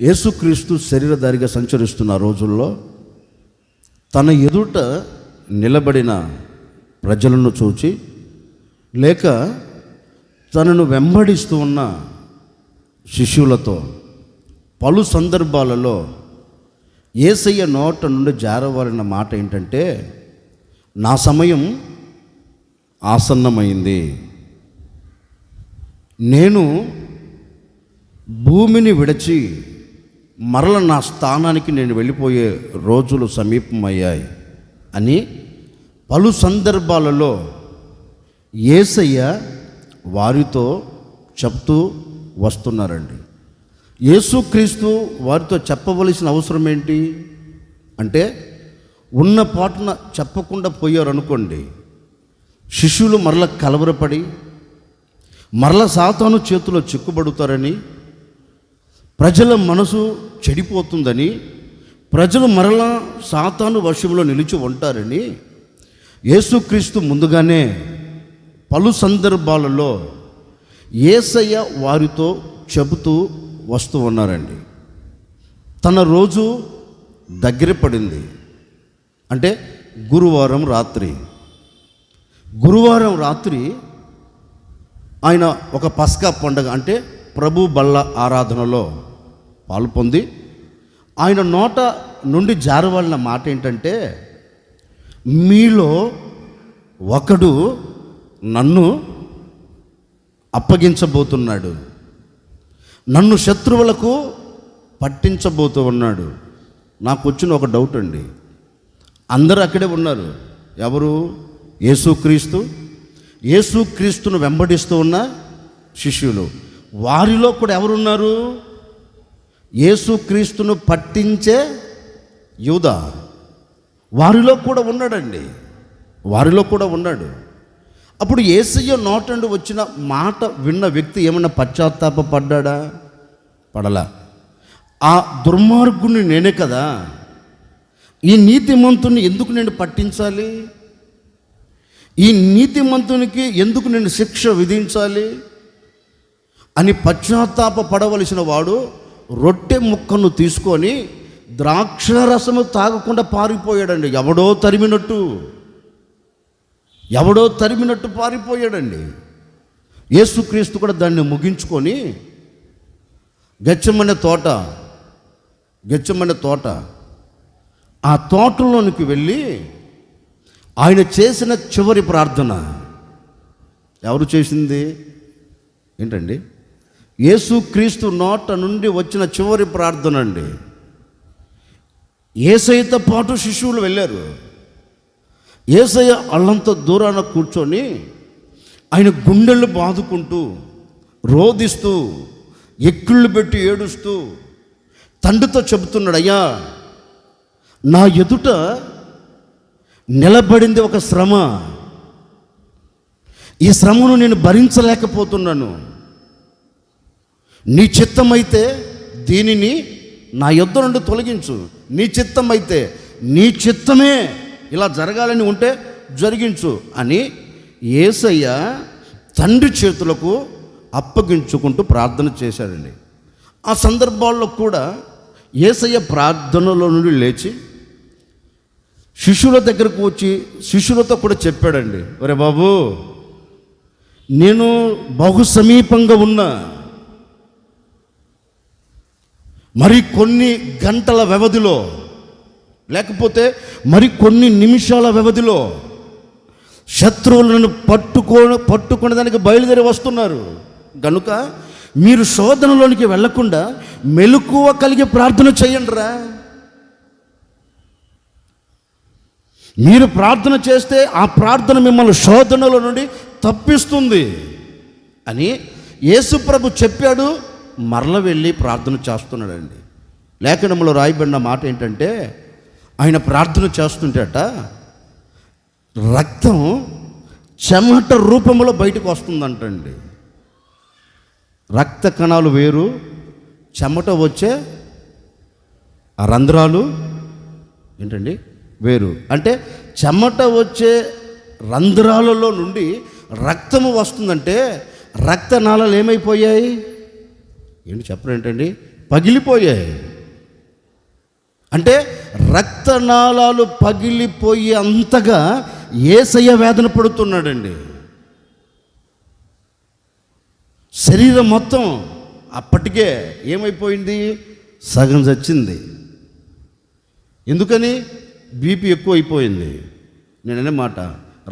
యేసుక్రీస్తు శరీరధారిగా సంచరిస్తున్న రోజుల్లో తన ఎదుట నిలబడిన ప్రజలను చూచి, లేక తనను వెంబడిస్తూ ఉన్న శిష్యులతో పలు సందర్భాలలో యేసయ్య నోట నుండి జారవాలిన మాట ఏంటంటే, నా సమయం ఆసన్నమైంది, నేను భూమిని విడిచి మరల నా స్థానానికి నేను వెళ్ళిపోయే రోజులు సమీపమయ్యాయి అని పలు సందర్భాలలో యేసయ్య వారితో చెప్తూ వస్తున్నారండి. యేసుక్రీస్తు వారితో చెప్పవలసిన అవసరం ఏంటి అంటే, ఉన్న పాటున చెప్పకుండా పోయారనుకోండి, శిష్యులు మరల కలవరపడి మరల సాతాను చేతిలో చిక్కుబడుతారని, ప్రజల మనసు చెడిపోతుందని, ప్రజలు మరలా సాతాను వశంలో నిలిచి ఉంటారని యేసుక్రీస్తు ముందుగానే పలు సందర్భాలలో యేసయ్య వారితో చెబుతూ వస్తూ ఉన్నారండి. తన రోజు దగ్గర పడింది. అంటే గురువారం రాత్రి ఆయన ఒక పస్కా పండుగ అంటే ప్రభు బల్ల ఆరాధనలో పాల్పొంది ఆయన నోట నుండి జారవాలిన మాట ఏంటంటే, మీలో ఒకడు నన్ను అప్పగించబోతున్నాడు, నన్ను శత్రువులకు పట్టించబోతూ ఉన్నాడు. నాకు వచ్చిన ఒక డౌట్ అండి, అందరూ అక్కడే ఉన్నారు. ఎవరు? యేసుక్రీస్తును వెంబడిస్తూ ఉన్న శిష్యులు. వారిలో కూడా ఎవరున్నారు? యేసుక్రీస్తును పట్టించే యూదా వారిలో కూడా ఉన్నాడు. అప్పుడు యేసయ్య నోట నుండి వచ్చిన మాట విన్న వ్యక్తి ఏమన్నా పశ్చాత్తాపడ్డా? పడలా. ఆ దుర్మార్గుని నేనే కదా, ఈ నీతిమంతుని ఎందుకు నేను పట్టించాలి, ఈ నీతిమంతునికి ఎందుకు నేను శిక్ష విధించాలి అని పశ్చాత్తాపడవలసిన వాడు రొట్టె ముక్కను తీసుకొని ద్రాక్షరసము తాగకుండా పారిపోయాడండి. ఎవడో తరిమినట్టు పారిపోయాడండి. యేసుక్రీస్తు కూడా దాన్ని ముగించుకొని గెత్సేమనే తోట ఆ తోటలోనికి వెళ్ళి ఆయన చేసిన చివరి ప్రార్థన ఎవరు చేసింది ఏంటండి? యేసుక్రీస్తు నోట నుండి వచ్చిన చివరి ప్రార్థన అండి. యేసయ్యతో పాటు శిష్యులు వెళ్ళారు. యేసయ్య అల్లంత దూరాన కూర్చొని ఆయన గుండెళ్ళు బాదుకుంటూ, రోదిస్తూ, ఎక్కిళ్ళు పెట్టి ఏడుస్తూ తండ్రితో చెబుతున్నాడు, అయ్యా, నా ఎదుట నిలబడింది ఒక శ్రమ, ఈ శ్రమను నేను భరించలేకపోతున్నాను, నీ చిత్తమైతే దీనిని నా యొద్ద నుండి తొలగించు, నీ చిత్తమైతే, నీ చిత్తమే ఇలా జరగాలని ఉంటే జరిగించు అని యేసయ్య తండ్రి చేతులకు అప్పగించుకుంటూ ప్రార్థన చేశాడండి. ఆ సందర్భాల్లో కూడా యేసయ్య ప్రార్థనలో నుండి లేచి శిష్యుల దగ్గరకు వచ్చి శిష్యులతో కూడా చెప్పాడండి, ఒరే బాబు, నేను బహు సమీపంగా ఉన్నా, మరి కొన్ని గంటల వ్యవధిలో లేకపోతే మరి కొన్ని నిమిషాల వ్యవధిలో శత్రువులను పట్టుకునే దానికి బయలుదేరి వస్తున్నారు గనుక మీరు శోధనలోనికి వెళ్లకుండా మెలకువ కలిగి ప్రార్థన చేయండిరా. మీరు ప్రార్థన చేస్తే ఆ ప్రార్థన మిమ్మల్ని శోధనల నుండి తప్పిస్తుంది అని యేసుప్రభు చెప్పాడు. మరల వెళ్ళి ప్రార్థన చేస్తున్నాడండి. లేఖనంలో రాయబడిన మాట ఏంటంటే, ఆయన ప్రార్థన చేస్తుంటేట రక్తం చెమట రూపంలో బయటకు వస్తుందంటండి. రక్త కణాలు వేరు, చెమట వచ్చే ఆ రంధ్రాలు ఏంటండి వేరు. అంటే చెమట వచ్చే రంధ్రాలలో నుండి రక్తము వస్తుందంటే రక్తనాళాలు ఏమైపోయాయి? ఏంటి చెప్పరు ఏంటండి? పగిలిపోయాయి. అంటే రక్తనాళాలు పగిలిపోయి అంతగా యేసయ్య వేదన పడుతున్నాడండి. శరీరం మొత్తం అప్పటికే ఏమైపోయింది, సగం చచ్చింది. ఎందుకని? బీపీ ఎక్కువ అయిపోయింది. నేననే మాట,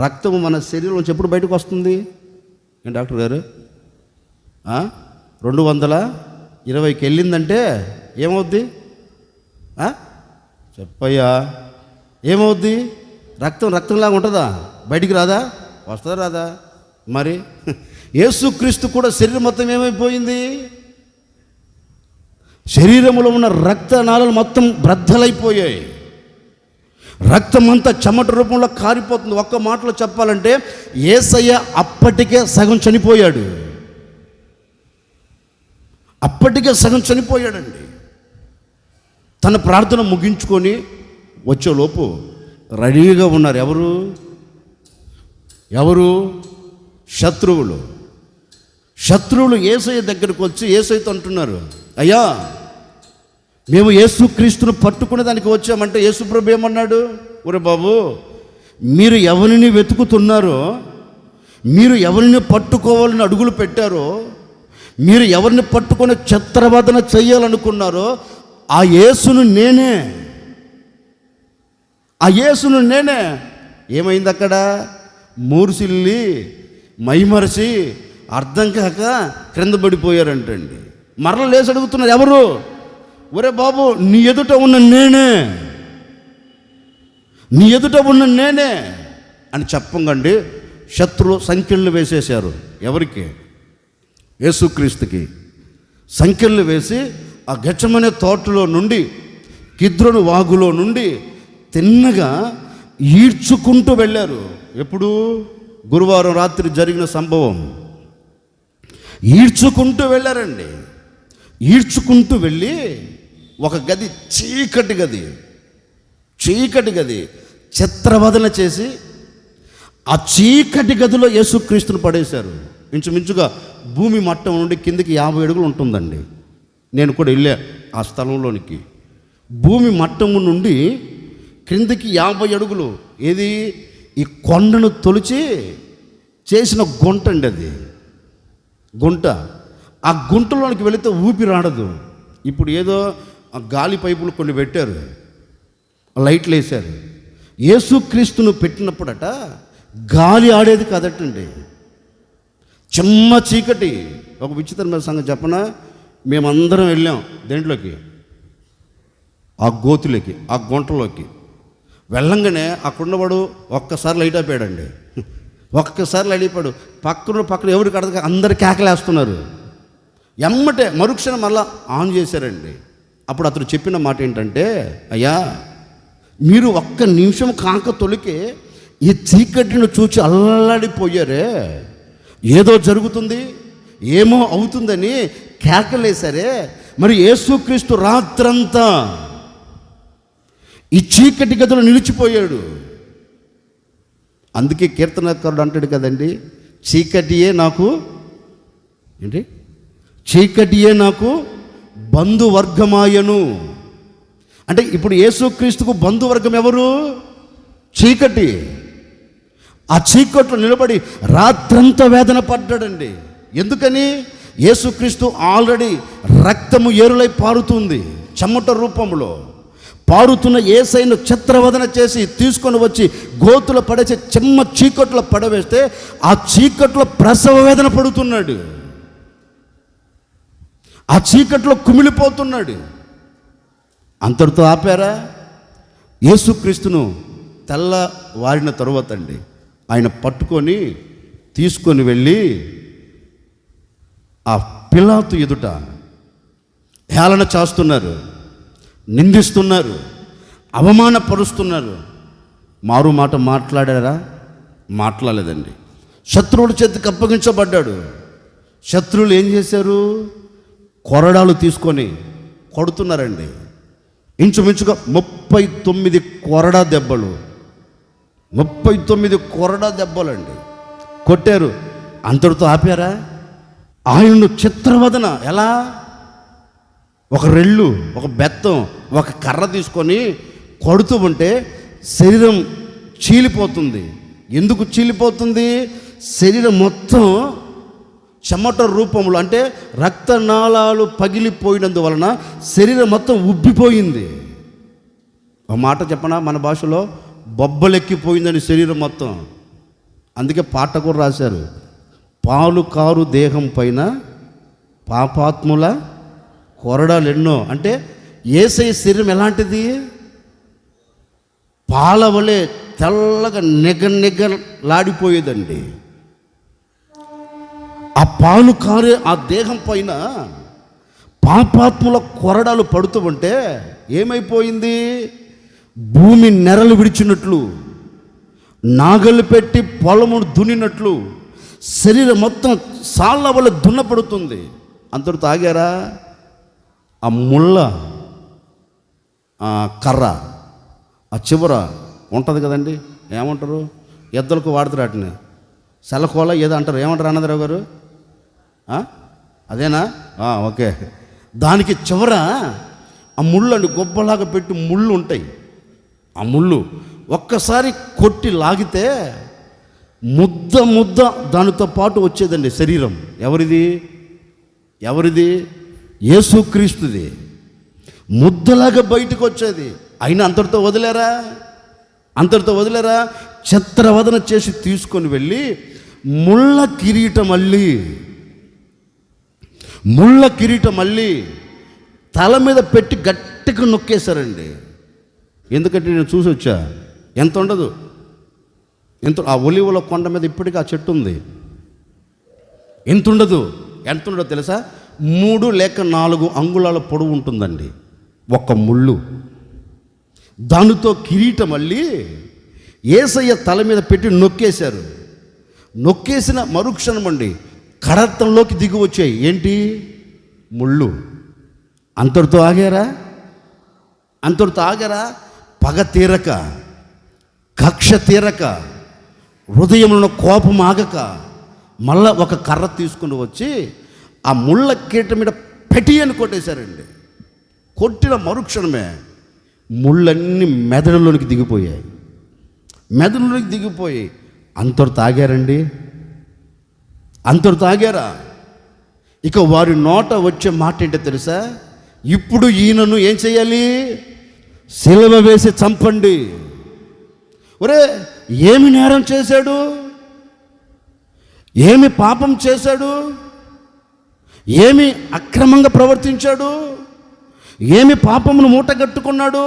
రక్తం మన శరీరంలోంచి ఎప్పుడు బయటకు వస్తుంది? ఏం డాక్టర్ గారు, 220కి వెళ్ళిందంటే ఏమవుద్ది? చెప్పయ్యా, ఏమవుద్ది? రక్తంలాగా ఉంటుందా? బయటికి రాదా? వస్తుందా రాదా? మరి యేసుక్రీస్తు కూడా శరీరం మొత్తం ఏమైపోయింది? శరీరంలో ఉన్న రక్తనాళాలు మొత్తం బ్రద్దలైపోయాయి. రక్తం అంతా చెమట రూపంలో కారిపోతుంది. ఒక్క మాటలో చెప్పాలంటే యేసయ్య అప్పటికే సగం చనిపోయాడు. అప్పటికే సగం చనిపోయాడండి. తన ప్రార్థన ముగించుకొని వచ్చేలోపు రెడీగా ఉన్నారు. ఎవరు? శత్రువులు యేసయ్య దగ్గరకు వచ్చి యేసయ్యతో అంటున్నారు, అయ్యా మేము యేసుక్రీస్తును పట్టుకునే దానికి వచ్చామంటే యేసుప్రభు ఏమన్నాడు? ఒరే బాబు, మీరు ఎవరిని వెతుకుతున్నారో, మీరు ఎవరిని పట్టుకోవాలని అడుగులు పెట్టారో, మీరు ఎవరిని పట్టుకొని చిత్రవదన చెయ్యాలనుకున్నారో ఆ యేసును నేనే. ఏమైంది అక్కడ? మూర్సిల్లి మైమరచి అర్థం కాక క్రింద పడిపోయారంటండి. మరల లేచి అడుగుతున్నారు, ఎవరు? ఒరే బాబు, నీ ఎదుట ఉన్న నేనే అని చెప్పండి. శత్రువు సంకెళ్ళు వేసేశారు. ఎవరికి? యేసుక్రీస్తుకి సంకెళ్ళు వేసి ఆ గెత్సేమనే తోటలో నుండి, కిద్రోను వాగులో నుండి తిన్నగా ఈడ్చుకుంటూ వెళ్ళారు. ఎప్పుడు? గురువారం రాత్రి జరిగిన సంభవం. ఈడ్చుకుంటూ వెళ్ళారండి. ఈడ్చుకుంటూ వెళ్ళి ఒక గది, చీకటి గది చిత్రవదన చేసి ఆ చీకటి గదిలో యేసుక్రీస్తును పడేశారు. ఇంచుమించుగా భూమి మట్టం నుండి కిందికి 50 అడుగులు ఉంటుందండి. నేను కూడా వెళ్ళా ఆ స్థలంలోనికి. భూమి మట్టము నుండి క్రిందికి 50 అడుగులు. ఏది? ఈ కొండను తొలిచి చేసిన గుంట అండి. అది గుంట. ఆ గుంటలోనికి వెళితే ఊపిరాడదు. ఇప్పుడు ఏదో గాలి పైపులు కొన్ని పెట్టారు, లైట్లు వేశారు. యేసుక్రీస్తును పెట్టినప్పుడట గాలి ఆడేది కాదటండి, చిమ్మ చీకటి. ఒక విచిత్రమైన సంగతి చెప్పనా? మేమందరం వెళ్ళాం దేంట్లోకి, ఆ గోతులోకి, ఆ గుంటలోకి. వెళ్ళంగానే అక్కడున్నవాడు ఒక్కసారి లైట్ అయిపోయాడండి. ఒక్కసారి లైట్ అయిపోయాడు. పక్కన ఎవరికి అడగ అందరు కేకలేస్తున్నారు. ఎమ్మటే మరుక్షణం మళ్ళా ఆన్ చేశారండి. అప్పుడు అతను చెప్పిన మాట ఏంటంటే, అయ్యా మీరు ఒక్క నిమిషం కాక తొలికే ఈ చీకటిని చూచి అల్లాడిపోయారే, ఏదో జరుగుతుంది, ఏమో అవుతుందని కేకలేశారే. మరి యేసుక్రీస్తు రాత్రంతా ఈ చీకటి గదిలో నిలిచిపోయాడు. అందుకే కీర్తనకారుడు అంటాడు కదండి, చీకటియే నాకు బంధువర్గమాయను. అంటే ఇప్పుడు యేసుక్రీస్తుకు బంధువర్గం ఎవరు? చీకటి. ఆ చీకట్లో నిలబడి రాత్రంతా వేదన పడ్డాడండి. ఎందుకని? యేసుక్రీస్తు ఆల్రెడీ రక్తము ఏరులై పారుతుంది, చెమట రూపంలో పారుతున్న యేసయ్యను చిత్రవదన చేసి తీసుకొని వచ్చి గోతులో పడేసి చెమ్మ చీకట్లో పడవేస్తే ఆ చీకట్లో ప్రసవ వేదన పడుతున్నాడు. ఆ చీకట్లో కుమిలిపోతున్నాడు. అంతటితో ఆపారా? యేసుక్రీస్తును తెల్లవారిన తరువాత అండి ఆయన పట్టుకొని తీసుకొని వెళ్ళి ఆ పిలాతు ఎదుట హేళన చేస్తున్నారు, నిందిస్తున్నారు, అవమానపరుస్తున్నారు. మారు మాట మాట్లాడారా? మాట్లాడలేదండి. శత్రువుల చేతికి అప్పగించబడ్డాడు. శత్రువులు ఏం చేశారు? కొరడాలు తీసుకొని కొడుతున్నారండి. ఇంచుమించుగా 39 కొరడా దెబ్బలు, 39 కొరడా దెబ్బలండి కొట్టారు. అంతటితో ఆపారా? ఆయనను చిత్రవదన ఎలా? ఒక రెళ్ళు, ఒక బెత్తం, ఒక కర్ర తీసుకొని కొడుతూ ఉంటే శరీరం చీలిపోతుంది. ఎందుకు చీలిపోతుంది? శరీరం మొత్తం చెమట రూపంలో, అంటే రక్తనాళాలు పగిలిపోయినందువలన శరీరం మొత్తం ఉబ్బిపోయింది. ఒక మాట చెప్పనా, మన భాషలో బొబ్బలెక్కిపోయిందని శరీరం మొత్తం. అందుకే పాట కూడా రాశారు, పాలు కారు దేహం పైన పాపాత్ముల కొరడాలు ఎన్నో. అంటే యేసయ్య శరీరం ఎలాంటిది? పాల వలె తెల్లగా నిగలాడిపోయేదండి. ఆ పాలు కారే ఆ దేహం పైన పాపాత్ముల కొరడాలు పడుతూ ఉంటే ఏమైపోయింది? భూమి నెరలు విడిచినట్లు, నాగలు పెట్టి పొలమును దున్నినట్లు శరీరం మొత్తం సాళ్ళ వల్ల దున్నపడుతుంది. అంతటితో ఆగారా? ఆ ముళ్ళ కర్ర ఆ చివర ఉంటుంది కదండి, ఏమంటారు? ఎద్దులకు వాడతారు వాటిని, సెలకోల ఏదో అంటారు, ఏమంటారు అన్నదరావు గారు? అదేనా? ఓకే. దానికి చివర ఆ ముళ్ళు అండి, గొప్పలాగా పెట్టి ముళ్ళు ఉంటాయి. ఆ ముళ్ళు ఒక్కసారి కొట్టి లాగితే ముద్ద ముద్ద దానితో పాటు వచ్చేదండి శరీరం. ఎవరిది? యేసుక్రీస్తుది. ముద్దలాగా బయటకు వచ్చేది. అయినా అంతటితో వదిలేరా? చిత్రవదన చేసి తీసుకొని వెళ్ళి ముళ్ళ కిరీటం మళ్ళీ తల మీద పెట్టి గట్టిగా నొక్కేశారండి. ఎందుకంటే నేను చూసి వచ్చా, ఎంత ఉండదు, ఆ ఒలివల కొండ మీద ఇప్పటికీ ఆ చెట్టు ఉంది. ఎంత ఉండదో తెలుసా? 3 లేక 4 అంగుళాల పొడవు ఉంటుందండి ఒక్క ముళ్ళు. దానితో కిరీటం మళ్ళీ యేసయ్య తల మీద పెట్టి నొక్కేశారు. నొక్కేసిన మరుక్షణం అండి కరత్తంలోకి దిగి వచ్చాయి. ఏంటి? ముళ్ళు. అంతటితో ఆగారా? పగ తీరక, కక్ష తీరక, హృదయంలో కోపం ఆగక మళ్ళా ఒక కర్ర తీసుకుని వచ్చి ఆ ముళ్ళ కీట మీద పెట్టి అని కొట్టేశారండి. కొట్టిన మరుక్షణమే ముళ్ళన్నీ మెదడులోనికి దిగిపోయాయి. అంతటితో ఆగారా? ఇక వారి నోట వచ్చే మాట ఏంటో తెలుసా? ఇప్పుడు ఈయనను ఏం చేయాలి? సిలువ వేసి చంపండి. ఒరే, ఏమి నేరం చేశాడు? ఏమి పాపం చేశాడు? ఏమి అక్రమంగా ప్రవర్తించాడు? ఏమి పాపమును మూటగట్టుకున్నాడు?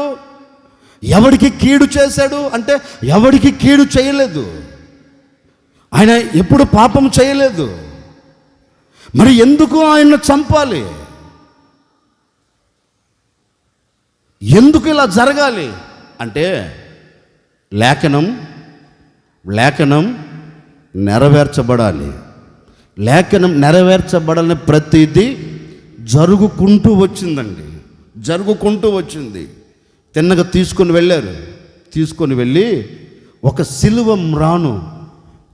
ఎవడికి కీడు చేశాడు? అంటే ఎవడికి కీడు చేయలేదు. ఆయన ఎప్పుడు పాపం చేయలేదు. మరి ఎందుకు ఆయన్ను చంపాలి? ఎందుకు ఇలా జరగాలి అంటే లేఖనం నెరవేర్చబడాలి. లేఖనం నెరవేర్చబడాలని ప్రతిదీ జరుగుకుంటూ వచ్చింది. తిన్నగా తీసుకొని వెళ్ళి ఒక సిలువ మ్రాను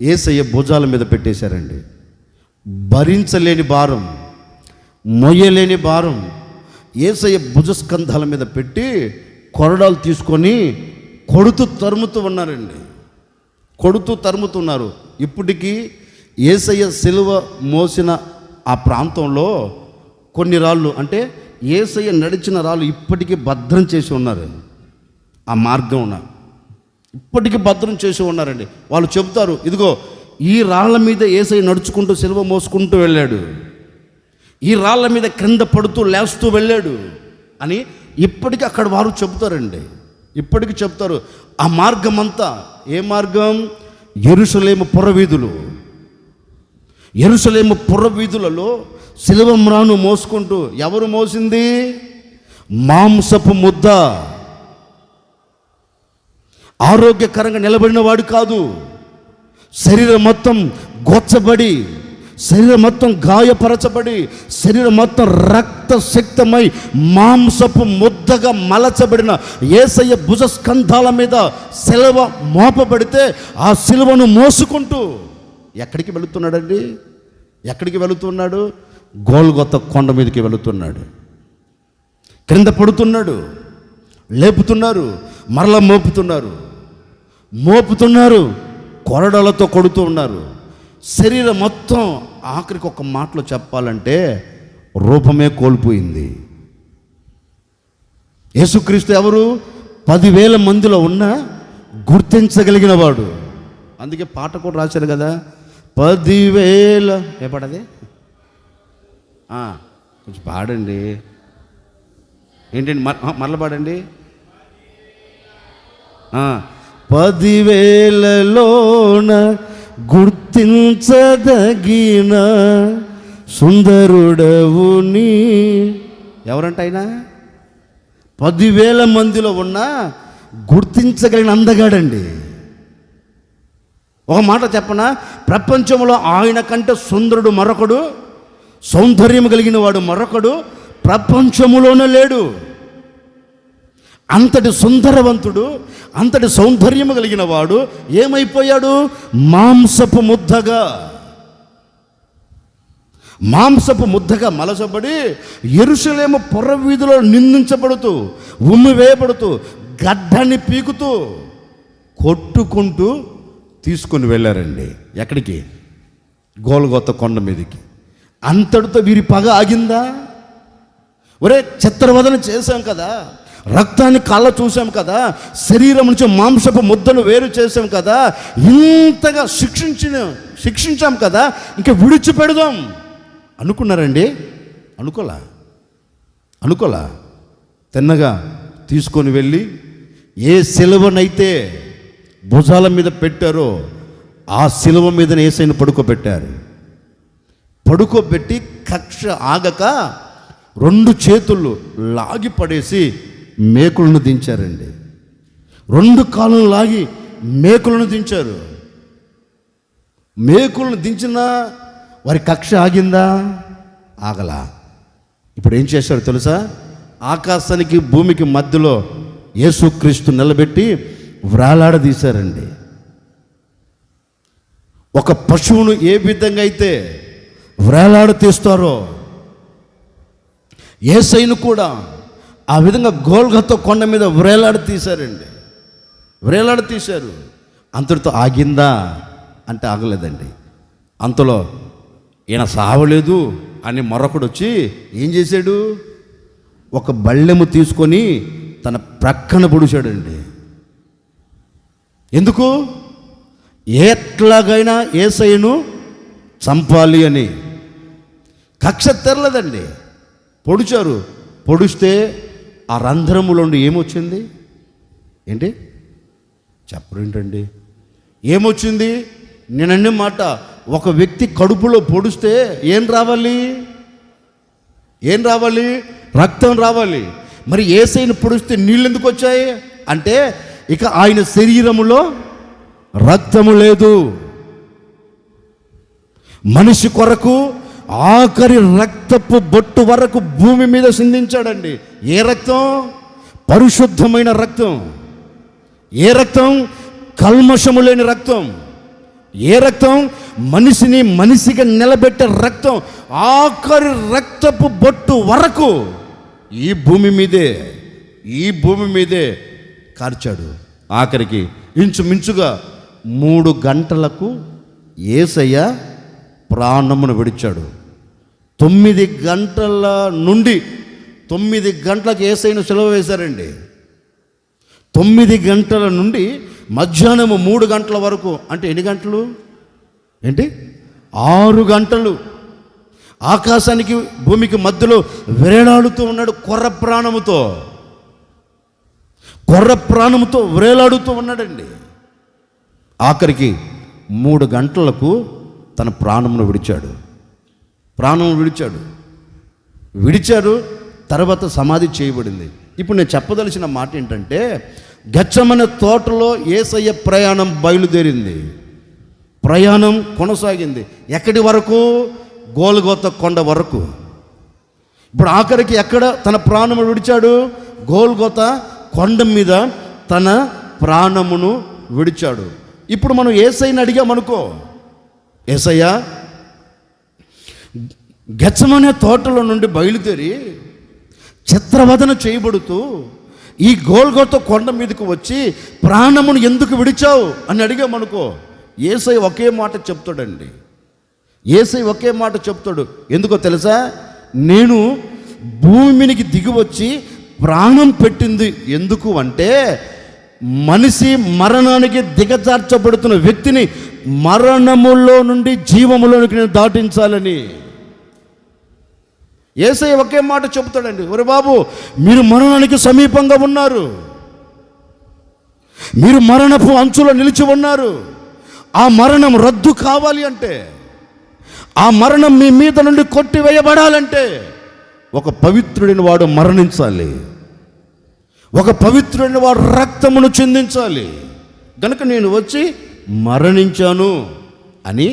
యేసయ్య భుజాల మీద పెట్టేశారండి. భరించలేని భారం, మొయ్యలేని భారం యేసయ్య భుజస్కంధాల మీద పెట్టి కొరడాలు తీసుకొని కొడుతూ తరుముతున్నారు. ఇప్పటికీ యేసయ్య సిలువ మోసిన ఆ ప్రాంతంలో కొన్ని రాళ్ళు, అంటే యేసయ్య నడిచిన రాళ్ళు ఇప్పటికీ భద్రం చేసి ఉన్నారు. ఆ మార్గం ఇప్పటికీ భద్రం చేసి ఉన్నారండి. వాళ్ళు చెబుతారు, ఇదిగో ఈ రాళ్ళ మీద యేసయ్య నడుచుకుంటూ సిలువ మోసుకుంటూ వెళ్ళాడు, ఈ రాళ్ళ మీద క్రింద పడుతూ లేస్తూ వెళ్ళాడు అని ఇప్పటికీ అక్కడ వారు చెబుతారండి. ఇప్పటికీ చెప్తారు. ఆ మార్గం అంతా ఏ మార్గం? యెరూషలేము పురవీధులలో సిలువ మ్రాను మోసుకుంటూ, ఎవరు మోసింది? మాంసపు ముద్ద, ఆరోగ్యకరంగా నిలబడిన వాడు కాదు. శరీరం మొత్తం గొచ్చబడి, శరీరం మొత్తం గాయపరచబడి, శరీరం మొత్తం రక్తశక్తమై మాంసపు ముద్దగా మలచబడిన యేసయ్య భుజస్కంధాల మీద సిలువ మోపబడితే ఆ సిలువను మోసుకుంటూ ఎక్కడికి వెళుతున్నాడు? గోల్గొతా కొండ మీదకి వెళుతున్నాడు. క్రింద పడుతున్నాడు, లేపుతున్నారు, మరలా మోపుతున్నారు, కొరడాలతో కొడుతూ ఉన్నారు. శరీరం మొత్తం ఆఖరికి ఒక మాటలో చెప్పాలంటే రూపమే కోల్పోయింది. యేసుక్రీస్తు ఎవరు? 10,000 మందిలో ఉన్న గుర్తించగలిగిన వాడు. అందుకే పాట కూడా రాశారు కదా, 10,000 ఏ పాడది? కొంచెం పాడండి. ఏంటండి, మరల పాడండి. 10,000లోన గుర్తించదగిన సుందరుడవు నీ. ఎవరంట ఆయన? 10,000 మందిలో ఉన్న గుర్తించగలిగిన అందగాడండి. ఒక మాట చెప్పనా, ప్రపంచంలో ఆయన కంటే సుందరుడు మరొకడు, సౌందర్యం కలిగిన వాడు మరొకడు ప్రపంచములోనే లేడు. అంతటి సుందరవంతుడు, అంతటి సౌందర్యము కలిగిన వాడు ఏమైపోయాడు? మాంసపు ముద్దగా మలసబడి యెరూషలేము పురవీధిలో నిందించబడుతూ, ఉమ్మివేయబడుతూ, గడ్డని పీకుతూ, కొట్టుకుంటూ తీసుకొని వెళ్ళారండి. ఎక్కడికి? గోల్గొతా కొండ మీదకి. అంతటితో వీరి పగ ఆగిందా? ఒరే, చిత్రవదన చేశాం కదా, రక్తాన్ని కళ్ళ చూసాం కదా, శరీరం నుంచి మాంసపు ముద్దను వేరు చేసాం కదా, ఇంతగా శిక్షించాం కదా, ఇంకా విడిచిపెడదాం అనుకున్నారండి? అనుకోలా. తిన్నగా తీసుకొని వెళ్ళి ఏ సిలువనైతే భుజాల మీద పెట్టారో ఆ సిలువ మీద యేసయ్యను పడుకోబెట్టి కక్ష ఆగక 2 చేతులు లాగి పడేసి మేకులను దించారండి. 2 కాళ్ళను లాగి మేకులను దించారు. మేకులను దించినా వారి కక్ష ఆగిందా? ఆగలా. ఇప్పుడు ఏం చేశారు తెలుసా? ఆకాశానికి భూమికి మధ్యలో యేసుక్రీస్తు నిలబెట్టి వ్రేలాడదీశారండి. ఒక పశువును ఏ విధంగా అయితే వ్రేలాడ తీస్తారో యేసయ్యను కూడా ఆ విధంగా గోల్గొతా కొండ మీద వ్రేలాడ తీశారు. అంతటితో ఆగిందా అంటే ఆగలేదండి. అంతలో ఈయన సావలేదు అని మరొకడు వచ్చి ఏం చేశాడు? ఒక బళ్ళెము తీసుకొని తన ప్రక్కన పొడిచాడండి. ఎందుకు? ఎట్లాగైనా యేసయ్యను చంపాలి అని. కక్ష తెరలేదండి. పొడిస్తే ఆ రంధ్రములో నుండి ఏమొచ్చింది? ఏంటి చెప్పరేంటండి? ఏమొచ్చింది? నేనన్నే మాట, ఒక వ్యక్తి కడుపులో పొడిస్తే ఏం రావాలి? రక్తం రావాలి. మరి యేసయ్యను పొడిస్తే నీళ్ళు ఎందుకు వచ్చాయి అంటే ఇక ఆయన శరీరములో రక్తము లేదు. మనిషి కొరకు ఆఖరి రక్తపు బొట్టు వరకు భూమి మీద సిందించాడండి. ఏ రక్తం? పరిశుద్ధమైన రక్తం. ఏ రక్తం? కల్మషము లేని రక్తం. ఏ రక్తం? మనిషిగా నిలబెట్టే రక్తం. ఆఖరి రక్తపు బొట్టు వరకు ఈ భూమి మీదే కార్చాడు. ఆఖరికి ఇంచుమించుగా 3 గంటలకు యేసయ్య ప్రాణమును విడిచాడు. 9 గంటల నుండి 9 గంటలకు యేసయ్యను సిలువ వేశారండి. 9 గంటల నుండి మధ్యాహ్నం 3 గంటల వరకు, అంటే ఎన్ని గంటలు? 6 గంటలు ఆకాశానికి భూమికి మధ్యలో వేలాడుతూ ఉన్నాడు. కొర్ర ప్రాణముతో వేలాడుతూ ఉన్నాడండి. ఆఖరికి 3 గంటలకు తన ప్రాణమును విడిచారు. తర్వాత సమాధి చేయబడింది. ఇప్పుడు నేను చెప్పదలసిన మాట ఏంటంటే, గెత్సేమనే తోటలో యేసయ్య ప్రయాణం బయలుదేరింది. ప్రయాణం కొనసాగింది. ఎక్కడి వరకు? గోల్గొతా కొండ వరకు. ఇప్పుడు ఆఖరికి ఎక్కడ తన ప్రాణమును విడిచాడు? గోల్గొతా కొండ మీద తన ప్రాణమును విడిచాడు. ఇప్పుడు మనం యేసయ్యని అడిగామనుకో, యేసయ్య గెత్సేమనే తోటలో నుండి బయలుదేరి చిత్రవదన చేయబడుతూ ఈ గోల్గొతా కొండ మీదకు వచ్చి ప్రాణమును ఎందుకు విడిచావు అని అడిగామనుకో, యేసయ్య ఒకే మాట చెప్తాడండి. యేసయ్య ఒకే మాట చెప్తాడు. ఎందుకో తెలుసా? నేను భూమి మీదకి దిగి వచ్చి ప్రాణం పెట్టింది ఎందుకు అంటే, మనిషి మరణానికి దిగజార్చబడుతున్న వ్యక్తిని మరణములో నుండి జీవములోనికి నేను దాటించాలని. యేసయ్య ఒకే మాట చెబుతాడండి, ఒరే బాబు, మీరు మరణానికి సమీపంగా ఉన్నారు, మీరు మరణపు అంచులో నిలిచి ఉన్నారు. ఆ మరణం రద్దు కావాలి అంటే, ఆ మరణం మీ మీద నుండి కొట్టివేయబడాలంటే ఒక పవిత్రుడైన వాడు మరణించాలి, ఒక పవిత్రుడైన వాడు రక్తమును చిందించాలి. గనుక నేను వచ్చి మరణించాను అని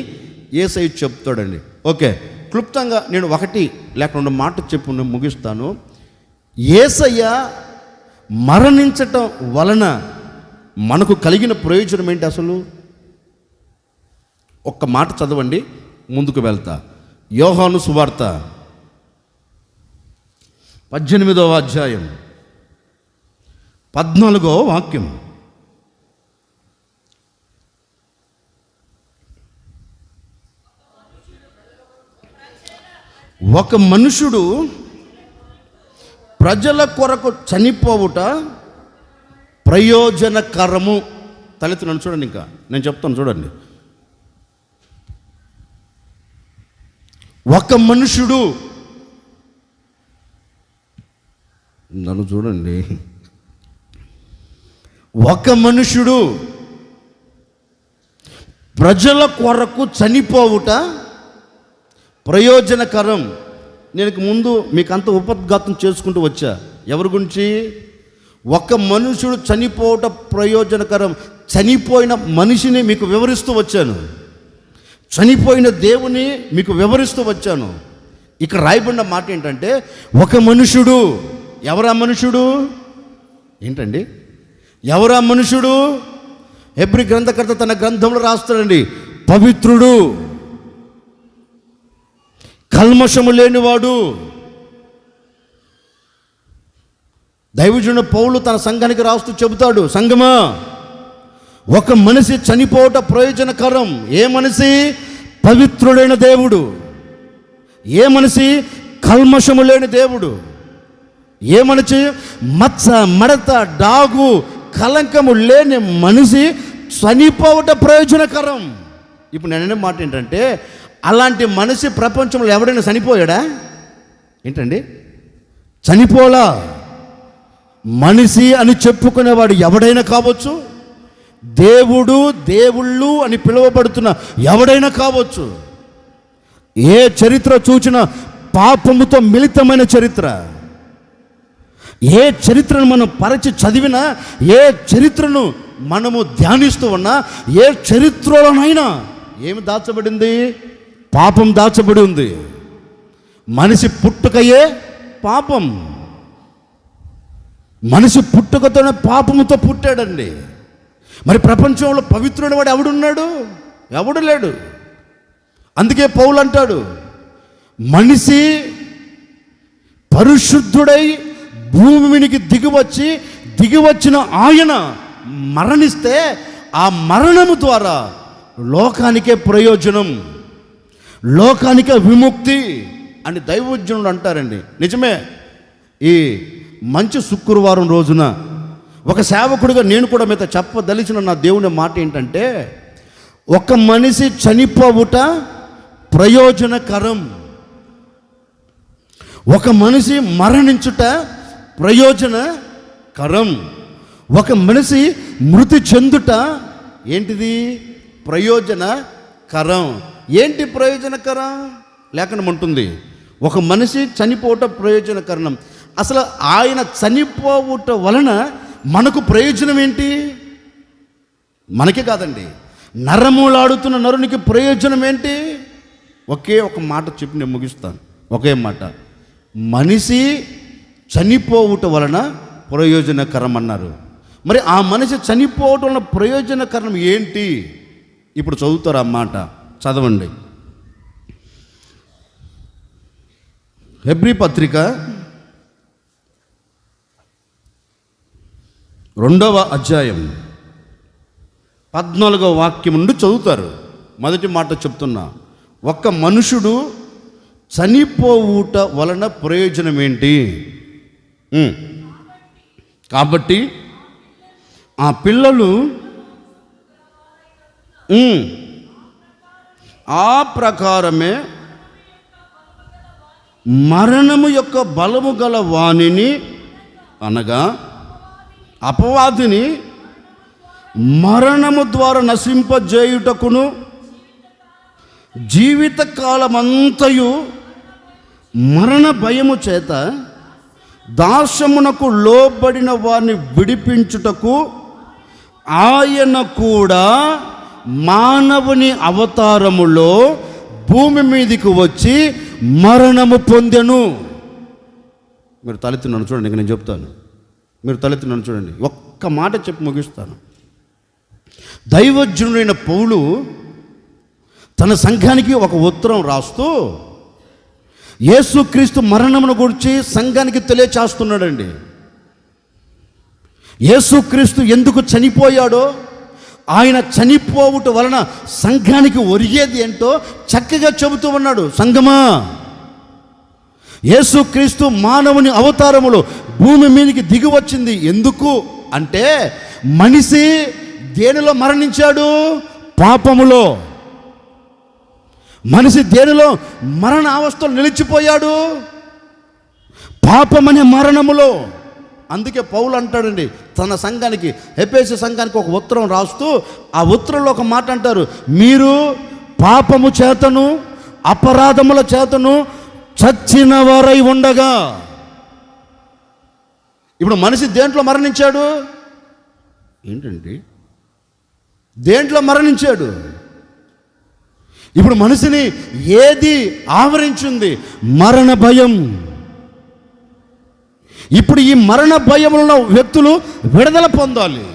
యేసయ్య చెప్తాడండి. ఓకే, క్లుప్తంగా నేను ఒకటి లేక రెండు మాట చెప్పు నేను ముగిస్తాను. యేసయ్య మరణించటం వలన మనకు కలిగిన ప్రయోజనం ఏంటి అసలు? ఒక్క మాట చదవండి, ముందుకు వెళ్తా. యోహాను సువార్త 18వ అధ్యాయం 14వ వాక్యం. ఒక మనుషుడు ప్రజల కొరకు చనిపోవుట ప్రయోజనకరము. తలెత్తునన్ను చూడండి, ఇంకా నేను చెప్తాను చూడండి. ఒక మనుషుడు, నన్ను చూడండి, ఒక మనుషుడు ప్రజల కొరకు చనిపోవుట ప్రయోజనకరం. నేను ముందు మీకు అంత ఉపద్ఘాతం చేసుకుంటూ వచ్చా. ఎవరి గురించి? ఒక మనుషుడు చనిపోవట ప్రయోజనకరం. చనిపోయిన మనిషిని మీకు వివరిస్తూ వచ్చాను, చనిపోయిన దేవుని మీకు వివరిస్తూ వచ్చాను. ఇక్కడ రాయబడిన మాట ఏంటంటే, ఒక మనుషుడు. ఎవరా మనుషుడు? ఏంటండి ఎవరా మనుషుడు? హెబ్రీ గ్రంథకర్త తన గ్రంథంలో రాస్తాడండి, పవిత్రుడు, కల్మషము లేనివాడు. దైవజనుడు పౌలు తన సంఘానికి రాస్తూ చెబుతాడు, సంఘమా, ఒక మనిషి చనిపోవట ప్రయోజనకరం. ఏ మనిషి? పవిత్రుడైన దేవుడు. ఏ మనిషి? కల్మషము లేని దేవుడు. ఏ మనిషి? మచ్చ, మడత, డాగు, కలంకము లేని మనిషి చనిపోవట ప్రయోజనకరం. ఇప్పుడు నేనే మాట ఏంటంటే, అలాంటి మనిషి ప్రపంచంలో ఎవడైనా చనిపోయాడా? ఏంటండి, చనిపోలా. మనిషి అని చెప్పుకునేవాడు ఎవడైనా కావచ్చు, దేవుడు, దేవుళ్ళు అని పిలువబడుతున్న ఎవడైనా కావచ్చు. ఏ చరిత్ర చూచినా పాపముతో మిళితమైన చరిత్ర. ఏ చరిత్రను మనం పరిచి చదివినా, ఏ చరిత్రను మనము ధ్యానిస్తూ ఉన్నా, ఏ చరిత్రలోనైనా ఏమి దాచబడింది? పాపం దాచబడి ఉంది. మనిషి పుట్టుకయే పాపం. మనిషి పుట్టుకతోనే పాపముతో పుట్టాడండి. మరి ప్రపంచంలో పవిత్రుడు వాడు ఎవడున్నాడు? ఎవడు లేడు. అందుకే పౌలు అంటాడు, మనిషి పరిశుద్ధుడై భూమికి దిగివచ్చిన ఆయన మరణిస్తే ఆ మరణము ద్వారా లోకానికే ప్రయోజనం, లోకానికే విముక్తి అని దైవజనుడు అంటారండి. నిజమే. ఈ మంచి శుక్రవారం రోజున ఒక సేవకుడిగా నేను కూడా మీతో చెప్పదలిచిన నా దేవుని మాట ఏంటంటే, ఒక మనిషి చనిపోవుట ప్రయోజనకరం, ఒక మనిషి మరణించుట ప్రయోజనకరం, ఒక మనిషి మృతి చెందుట ఏంటిది? ప్రయోజనకరం. ఏంటి ప్రయోజనకరం? లేఖనం ఉంటుంది, ఒక మనిషి చనిపోవట ప్రయోజనకరం. అసలు ఆయన చనిపోవుట వలన మనకు ప్రయోజనం ఏంటి? మనకే కాదండి, నరములాడుతున్న నరునికి ప్రయోజనం ఏంటి? ఒకే ఒక మాట చెప్పి నేను ముగిస్తాను. ఒకే మాట, మనిషి చనిపోవుట వలన ప్రయోజనకరం అన్నారు. మరి ఆ మనిషి చనిపోవటం వలన ప్రయోజనకరం ఏంటి? ఇప్పుడు చదువుతారు ఆ మాట, చదవండి. హెబ్రీ పత్రిక 2వ అధ్యాయం 14వ వాక్యం నుండి చదువుతారు. మొదటి మాట చెప్తున్నా, ఒక్క మనుషుడు చనిపోవుట వలన ప్రయోజనం ఏంటి? కాబట్టి ఆ పిల్లలు ఆ ప్రకారమే మరణము యొక్క బలము గల వాణిని, అనగా అపవాదిని మరణము ద్వారా నశింపజేయుటకును జీవితకాలమంతయు మరణ భయము చేత దాస్యమునకు లోబడిన వారిని విడిపించుటకు ఆయన కూడా మానవుని అవతారములో భూమి మీదకి వచ్చి మరణము పొందెను. మీరు తలెత్తున్నాను చూడండి, నేను చెప్తాను. మీరు తలెత్తున్నాను చూడండి, ఒక్క మాట చెప్పి ముగిస్తాను. దైవజనుడైన పౌలు తన సంఘానికి ఒక ఉత్తరం రాస్తూ యేసుక్రీస్తు మరణమును గురించి సంఘానికి తెలియచేస్తున్నాడండి. యేసుక్రీస్తు ఎందుకు చనిపోయాడో, ఆయన చనిపోవుట వలన సంఘానికి ఒరిగేది ఏంటో చక్కగా చెబుతూ ఉన్నాడు. సంఘమా, యేసుక్రీస్తు మానవుని అవతారములో భూమి మీదకి దిగి వచ్చింది ఎందుకు అంటే, మనిషి దేనిలో మరణించాడు? పాపములో. మనిషి దేనిలో మరణ అవస్థలో నిలిచిపోయాడు? పాపమనే మరణములో. అందుకే పౌలు అంటాడండి తన సంఘానికి, ఎఫెసు సంఘానికి ఒక ఉత్తరం రాస్తూ, ఆ ఉత్తరంలో ఒక మాట అంటారు, మీరు పాపము చేతను అపరాధముల చేతను చచ్చిన వారై ఉండగా. ఇప్పుడు మనిషి దేంట్లో మరణించాడు? ఏంటండి, దేంట్లో మరణించాడు? ఇప్పుడు మనిషిని ఏది ఆవరించింది? మరణ భయం. ఇప్పుడు ఈ మరణ భయంలో వ్యక్తులు విడుదల పొందాలి.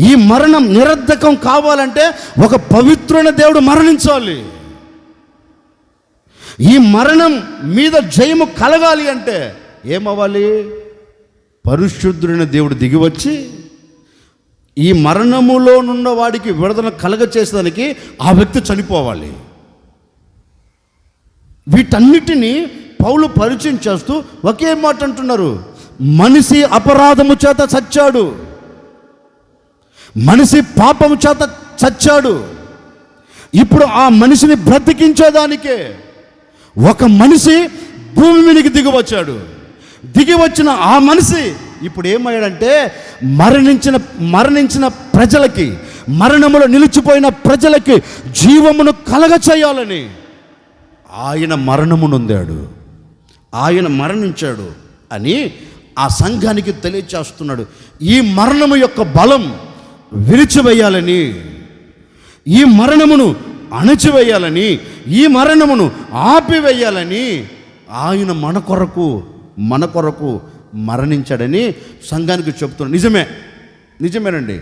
ఈ మరణం నిరర్ధకం కావాలంటే ఒక పవిత్రుని దేవుడు మరణించాలి. ఈ మరణం మీద జయము కలగాలి అంటే ఏమవ్వాలి? పరిశుద్ధుడైన దేవుడు దిగివచ్చి ఈ మరణములో ఉన్న వాడికి విడుదల కలగ చేసేదానికి ఆ వ్యక్తి చనిపోవాలి. వీటన్నిటినీ పౌలు పరిచయం చేస్తూ ఒకే మాట అంటున్నారు, మనిషి అపరాధము చేత చచ్చాడు, మనిషి పాపము చేత చచ్చాడు. ఇప్పుడు ఆ మనిషిని బ్రతికించేదానికే ఒక మనిషి భూమి మీదకి దిగివచ్చాడు. దిగివచ్చిన ఆ మనిషి ఇప్పుడు ఏమయ్యాడంటే, మరణించిన ప్రజలకి, మరణములో నిలిచిపోయిన ప్రజలకి జీవమును కలగ చేయాలని ఆయన మరణము నొందాడు, ఆయన మరణించాడు అని ఆ సంఘానికి తెలియచేస్తున్నాడు. ఈ మరణము యొక్క బలం విరిచివేయాలని, ఈ మరణమును అణచివేయాలని, ఈ మరణమును ఆపివేయాలని ఆయన మన కొరకు మరణించాడని సంఘానికి చెప్తున్నాడు. నిజమేనండి.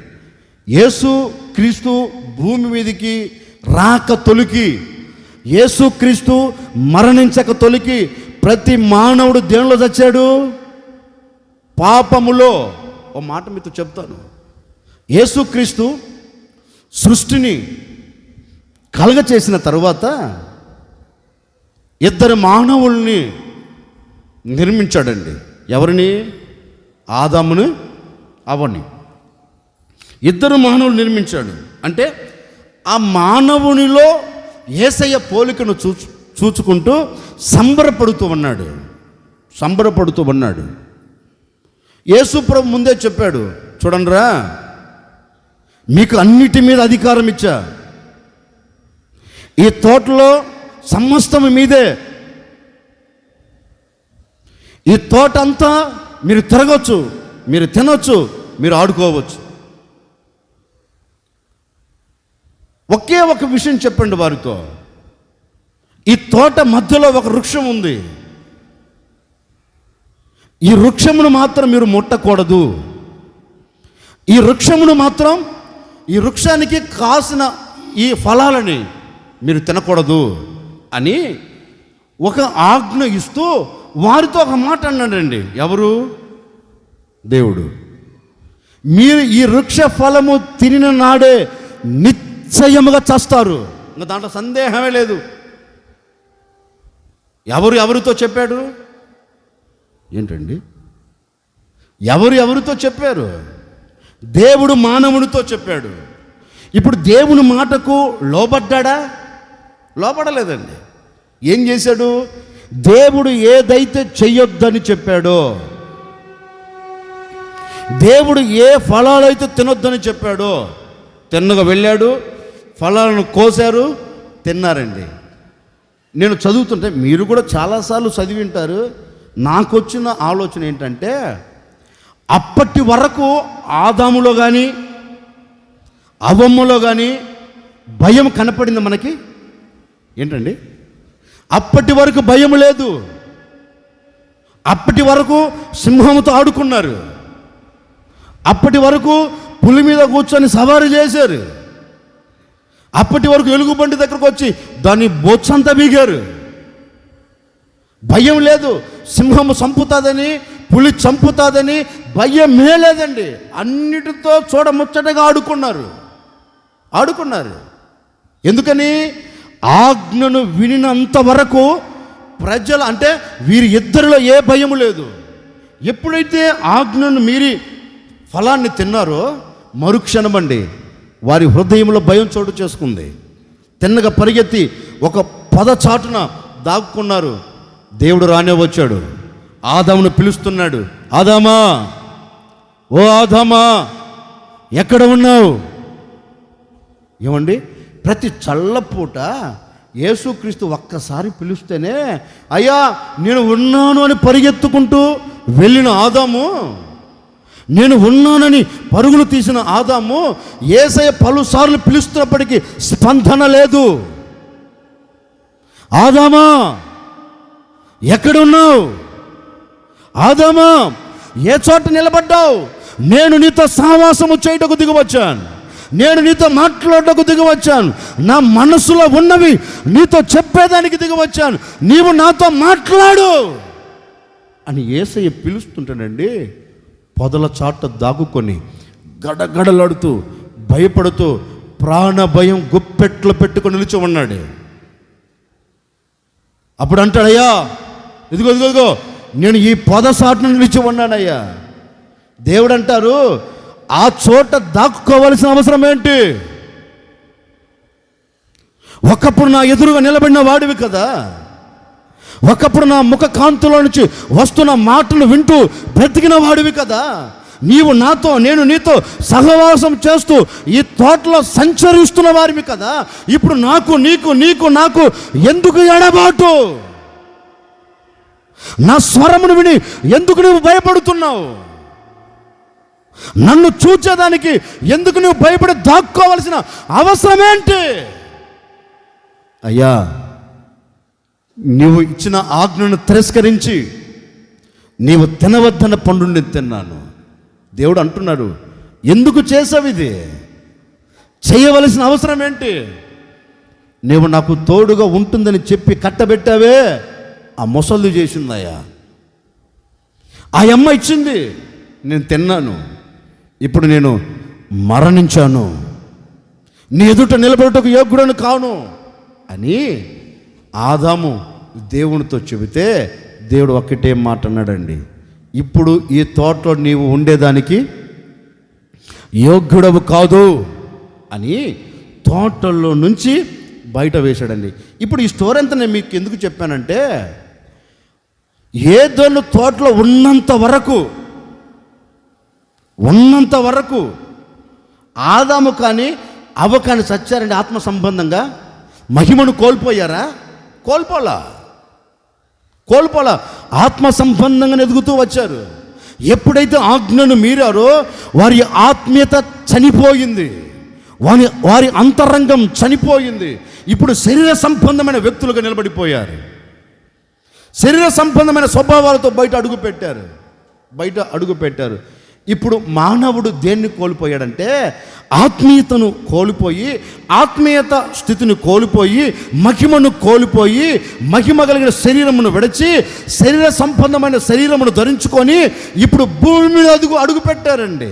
యేసు క్రీస్తు భూమి మీదకి రాక తొలికి, యేసు క్రీస్తు మరణించక తొలికి ప్రతి మానవుడు దేనిలో చచ్చాడు? పాపములో. ఓ మాట మీతో చెప్తాను, యేసు క్రీస్తు సృష్టిని కలగ చేసిన తరువాత ఇద్దరు మానవుల్ని నిర్మించాడండి. ఎవరిని? ఆదామును, అవ్వని. ఇద్దరు మానవులు నిర్మించాడు. అంటే ఆ మానవునిలో యేసయ్య పోలికను చూచుకుంటూ సంబరపడుతూ ఉన్నాడు. యేసు ప్రభు ముందే చెప్పాడు, చూడండిరా, మీకు అన్నిటి మీద అధికారం ఇచ్చా, ఈ తోటలో సమస్తము మీదే, ఈ తోట అంతా మీరు తిరగచ్చు, మీరు తినొచ్చు, మీరు ఆడుకోవచ్చు. ఒకే ఒక విషయం చెప్పండి వారితో, ఈ తోట మధ్యలో ఒక వృక్షం ఉంది, ఈ వృక్షమును మాత్రం మీరు ముట్టకూడదు, ఈ వృక్షానికి కాసిన ఈ ఫలాలని మీరు తినకూడదు అని ఒక ఆజ్ఞ ఇస్తూ వారితో ఒక మాట అన్నాడండి. ఎవరు? దేవుడు. మీరు ఈ వృక్ష ఫలము తినిన నాడే నిశ్చయముగా చస్తారు. ఇంకా దాంట్లో సందేహమే లేదు. ఎవరితో చెప్పాడు ఏంటండి? ఎవరితో చెప్పారు? దేవుడు మానవునితో చెప్పాడు. ఇప్పుడు దేవుని మాటకు లోబడ్డా? లోబడలేదండి. ఏం చేశాడు? దేవుడు ఏదైతే చెయ్యొద్దని చెప్పాడో, దేవుడు ఏ ఫలాలైతే తినొద్దని చెప్పాడో తిన్నగా వెళ్ళాడు, ఫలాలను కోసారు, తిన్నారండి. నేను చదువుతుంటే మీరు కూడా చాలాసార్లు చదివి ఉంటారు. నాకు వచ్చిన ఆలోచన ఏంటంటే, అప్పటి వరకు ఆదాములో కానీ అవ్వమ్మలో కానీ భయం కనపడింది మనకి ఏంటండి? అప్పటి వరకు భయం లేదు. అప్పటి వరకు సింహంతో ఆడుకున్నారు. అప్పటి వరకు పులి మీద కూర్చొని సవారీ చేశారు. అప్పటి వరకు ఎలుగుబంటి దగ్గరకు వచ్చి దాన్ని బొచ్చంతా బీగారు. భయం లేదు. సింహము చంపుతుందని, పులి చంపుతుందని భయమే లేదండి. అన్నిటితో చూడముచ్చటగా ఆడుకున్నారు. ఎందుకని? ఆజ్ఞను వినినంత వరకు ప్రజలు, అంటే వీరి ఇద్దరిలో ఏ భయము లేదు. ఎప్పుడైతే ఆజ్ఞను మీరి ఫలాన్ని తిన్నారో మరుక్షణమండి వారి హృదయంలో భయం చోటు చేసుకుంది. తిన్నగా పరిగెత్తి ఒక పొదచాటున దాక్కున్నారు. దేవుడు రానే వచ్చాడు. ఆదామును పిలుస్తున్నాడు. ఆదామా, ఓ ఆదామా, ఎక్కడ ఉన్నావు? ఏమండి, ప్రతి చల్లపూట యేసుక్రీస్తు ఒక్కసారి పిలుస్తేనే అయ్యా నేను ఉన్నాను అని పరిగెత్తుకుంటూ వెళ్ళిన ఆదాము, నేను ఉన్నానని పరుగులు తీసిన ఆదాము యేసయ్య పలుసార్లు పిలుస్తున్నప్పటికీ స్పందన లేదు. ఆదామా ఎక్కడున్నావు? ఆదామా ఏ చోట నిలబడ్డావు? నేను నీతో సహవాసము చేయటకు దిగివచ్చాను. నేను నీతో మాట్లాడటకు దిగివచ్చాను. నా మనసులో ఉన్నవి నీతో చెప్పేదానికి దిగివచ్చాను. నీవు నాతో మాట్లాడు అని యేసయ్య పిలుస్తుంటాడండి. పొదల చాట దాగుకొని గడగడలాడుతూ భయపడుతూ ప్రాణ భయం గుప్పెట్లో పెట్టుకొని నిలిచి ఉన్నాడు. అప్పుడు అంటాడయ్యా, ఇదిగో నేను ఈ పొద చాటును నిలిచి ఉన్నానయ్యా. దేవుడు అంటారు, ఆ చోట దాక్కోవలసిన అవసరం ఏంటి? ఒకప్పుడు నా ఎదురుగా నిలబడిన వాడివి కదా. ఒకప్పుడు నా ముఖ కాంతిలో నుంచి వస్తున్న మాటలు వింటూ బ్రతికిన వాడివి కదా. నీవు నాతో, నేను నీతో సహవాసం చేస్తూ ఈ తోటలో సంచరిస్తున్న వారివి కదా. ఇప్పుడు నీకు ఎందుకు ఎడబాటు? నా స్వరమును విని ఎందుకు నువ్వు భయపడుతున్నావు? నన్ను చూచేదానికి ఎందుకు నువ్వు భయపడి దాక్కోవలసిన అవసరం ఏంటి? అయ్యా, నీవు ఇచ్చిన ఆజ్ఞను తిరస్కరించి నీవు తినవద్దన్న పండుని తిన్నాను. దేవుడు అంటున్నాడు, ఎందుకు చేసావు ఇది? చేయవలసిన అవసరం ఏంటి? నీవు నాకు తోడుగా ఉంటుందని చెప్పి కట్టబెట్టావే, ఆ ముసలు చేసిందయ్యా. ఆ అమ్మ ఇచ్చింది, నేను తిన్నాను. ఇప్పుడు నేను మరణించాను. నీ ఎదుట నిలబడటకు యోగ్యుడను కాను అని ఆదాము దేవునితో చెబితే దేవుడు ఒక్కటే మాట అన్నాడండి, ఇప్పుడు ఈ తోటలో నీవు ఉండేదానికి యోగ్యుడవు కాదు అని తోటల్లో నుంచి బయట వేశాడండి. ఇప్పుడు ఈ స్టోరీ అంతా నేను మీకు ఎందుకు చెప్పానంటే, ఏదోను తోటలో ఉన్నంత వరకు ఆదాము కానీ అవ్వ కానీ చచ్చారండి. ఆత్మ సంబంధంగా మహిమను కోల్పోయారా? కోల్పోలా. ఆత్మ సంబంధంగా ఎదుగుతూ వచ్చారు. ఎప్పుడైతే ఆజ్ఞను మీరారో వారి ఆత్మీయత చనిపోయింది, వారి అంతరంగం చనిపోయింది. ఇప్పుడు శరీర సంబంధమైన వ్యక్తులుగా నిలబడిపోయారు. శరీర సంబంధమైన స్వభావాలతో బయట అడుగు పెట్టారు. ఇప్పుడు మానవుడు దేన్ని కోల్పోయాడంటే, ఆత్మీయతను కోల్పోయి, ఆత్మీయత స్థితిని కోల్పోయి, మహిమను కోల్పోయి, మహిమ కలిగిన శరీరమును విడిచి శరీర సంబంధమైన శరీరమును ధరించుకొని ఇప్పుడు భూమి మీద అడుగు పెట్టారండి.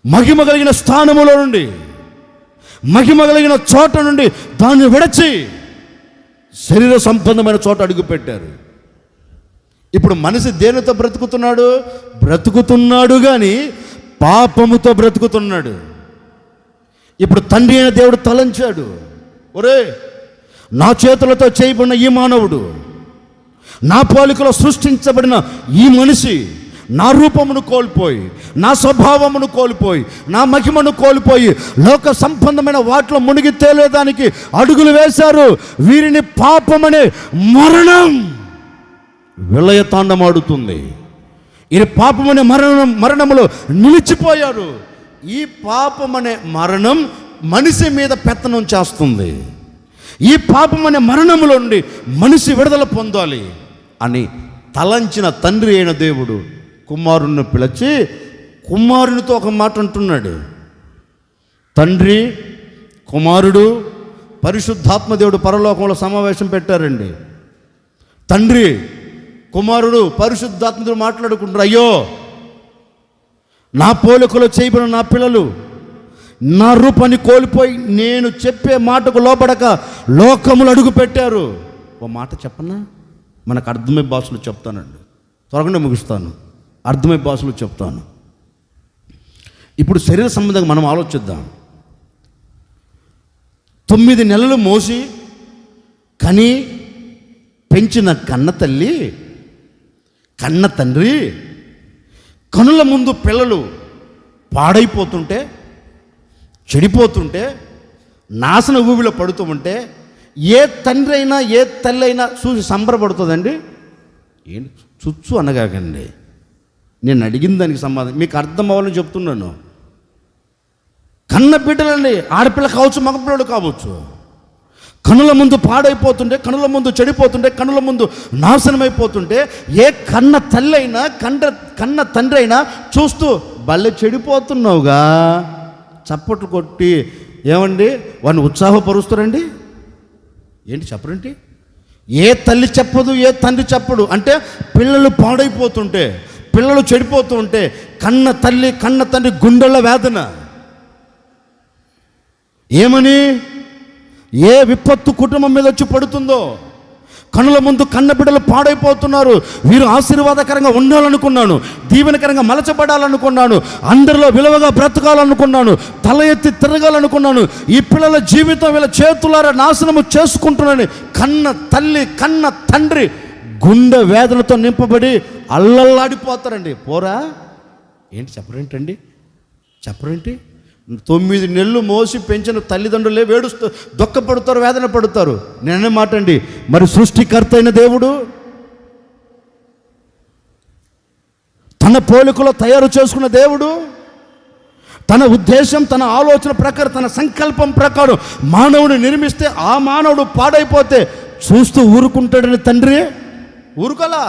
మహిమ కలిగిన స్థానములో నుండి, మహిమ కలిగిన చోట నుండి దాన్ని విడచి శరీర సంబంధమైన చోట అడుగు పెట్టారు. ఇప్పుడు మనిషి దేనితో బ్రతుకుతున్నాడు కానీ పాపముతో బ్రతుకుతున్నాడు. ఇప్పుడు తండ్రి అయిన దేవుడు తలంచాడు, ఒరే నా చేతులతో చేయబడిన ఈ మానవుడు, నా పోలికలో సృష్టించబడిన ఈ మనిషి నా రూపమును కోల్పోయి, నా స్వభావమును కోల్పోయి, నా మహిమను కోల్పోయి లోక సంబంధమైన వాటిలో మునిగి తేలేదానికి అడుగులు వేశారు. వీరిని పాపమనే మరణం విలయతాండమాడుతుంది. ఈ పాపమనే మరణములో నిలిచిపోయారు. ఈ పాపమనే మరణం మనిషి మీద పెత్తనం చేస్తుంది. ఈ పాపమనే మరణములో నుండి మనిషి విడుదల పొందాలి అని తలంచిన తండ్రి అయిన దేవుడు కుమారుణ్ణి పిలిచి కుమారునితో ఒక మాట అంటున్నాడు. తండ్రి, కుమారుడు, పరిశుద్ధాత్మ దేవుడు పరలోకంలో సమావేశం పెట్టారండి. తండ్రి, కుమారుడు, పరిశుద్ధాత్మ దేవుడు మాట్లాడుకుంటారు, అయ్యో నా పోలికలో చేయబడిన నా పిల్లలు నా రూపాన్ని కోల్పోయి నేను చెప్పే మాటకు లోబడక లోకములు అడుగు పెట్టారు. ఓ మాట చెప్పనా, మనకు అర్థమయ్యే భాషలో చెప్తానండి, త్వరగానే ముగిస్తాను. అర్థమయ్యే భాషలో చెప్తాను. ఇప్పుడు శరీర సంబంధంగా మనం ఆలోచిద్దాం. 9 నెలలు మోసి కని పెంచిన కన్న తల్లి, కన్న తండ్రి కనుల ముందు పిల్లలు పాడైపోతుంటే, చెడిపోతుంటే, నాశన ఊబిలో పడుతూ ఉంటే ఏ తండ్రి అయినా ఏ తల్లి అయినా చూసి సంబరపడుతుందండి? ఏంటి చుచ్చు అనగాకండి, నేను అడిగిన దానికి సమాధానం మీకు అర్థం అవ్వాలని చెప్తున్నాను. కన్న బిడ్డలండి, ఆడపిల్ల కావచ్చు, మగపిల్లడు కావచ్చు, కనుల ముందు పాడైపోతుంటే, కనుల ముందు చెడిపోతుంటే, కనుల ముందు నాశనమైపోతుంటే ఏ కన్న తల్లి అయినా కన్న తండ్రి అయినా చూస్తూ భలే చెడిపోతున్నావుగా చప్పట్లు కొట్టి ఏమండి వాడిని ఉత్సాహపరుస్తారండి? ఏంటి చెప్పరండి? ఏ తల్లి చెప్పదు, ఏ తండ్రి చెప్పడు. అంటే పిల్లలు పాడైపోతుంటే, పిల్లలు చెడిపోతూ ఉంటే కన్న తల్లి కన్న తండ్రి గుండెల వేదన. ఏమని? ఏ విపత్తు కుటుంబం మీద వచ్చి పడుతుందో, కనుల ముందు కన్న బిడ్డలు పాడైపోతున్నారు, వీరు ఆశీర్వాదకరంగా ఉండాలనుకున్నాను, దీవెనకరంగా మలచబడాలనుకున్నాను, అందరిలో విలువగా బ్రతకాలనుకున్నాను, తల ఎత్తి తిరగాలనుకున్నాను, ఈ పిల్లల జీవితం వీళ్ళ చేతులారా నాశనము చేసుకుంటున్నాను. కన్న తల్లి కన్న తండ్రి గుండె వేదనతో నింపబడి అల్లల్లాడిపోతారండి. పోరా ఏంటి చెప్పరేంటండి? చెప్పరేంటి? 9 నెలలు మోసి పెంచిన తల్లిదండ్రులే వేడుస్తూ దుఃఖపడతారు, వేదన పడతారు. నేనే మాట అండి, మరి సృష్టికర్త అయిన దేవుడు తన పోలికలో తయారు చేసుకున్న దేవుడు తన ఉద్దేశం, తన ఆలోచన ప్రకారం, తన సంకల్పం ప్రకారం మానవుని నిర్మిస్తే ఆ మానవుడు పాడైపోతే చూస్తూ ఊరుకుంటాడని తండ్రి ఊరుకోలా.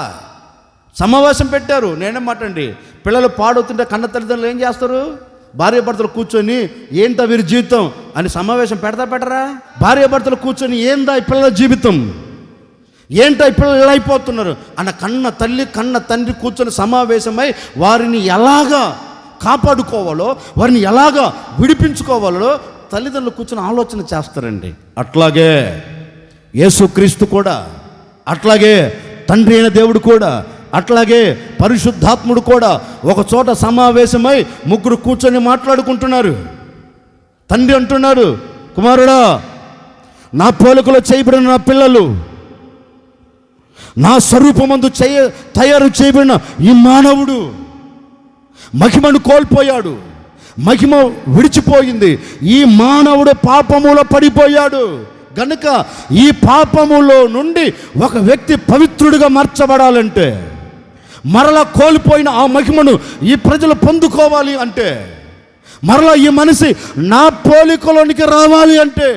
సమావేశం పెట్టారు. నేనే మాట అండి, పిల్లలు పాడవుతుంటే కన్న తల్లిదండ్రులు ఏం చేస్తారు? భార్యాభర్తలు కూర్చొని ఏంటా వీరి జీవితం అని సమావేశం పెట్టరా? భార్యాభర్తలు కూర్చొని ఏందా ఈ పిల్లల జీవితం, ఏంటా ఈ పిల్లలు ఎలా అయిపోతున్నారు అన్న కన్న తల్లి కన్న తండ్రి కూర్చొని సమావేశమై వారిని ఎలాగా కాపాడుకోవాలో, వారిని ఎలాగా విడిపించుకోవాలో తల్లిదండ్రులు కూర్చొని ఆలోచన చేస్తారండి. అట్లాగే యేసుక్రీస్తు కూడా, అట్లాగే తండ్రి అయిన దేవుడు కూడా, అట్లాగే పరిశుద్ధాత్ముడు కూడా ఒక చోట సమావేశమై ముగ్గురు కూర్చొని మాట్లాడుకుంటున్నారు. తండ్రి అంటున్నారు, కుమారుడా నా పోలికలో చేయబడిన నా పిల్లలు, నా స్వరూపమందు తయారు చేయబడిన ఈ మానవుడు మహిమను కోల్పోయాడు, మహిమ విడిచిపోయింది, ఈ మానవుడు పాపములో పడిపోయాడు గనుక ఈ పాపములో నుండి ఒక వ్యక్తి పవిత్రుడిగా మార్చబడాలంటే, మరలా కోల్పోయిన ఆ మహిమను ఈ ప్రజలు పొందుకోవాలి అంటే, మరలా ఈ మనిషి నా పోలికలోనికి రావాలి అంటే,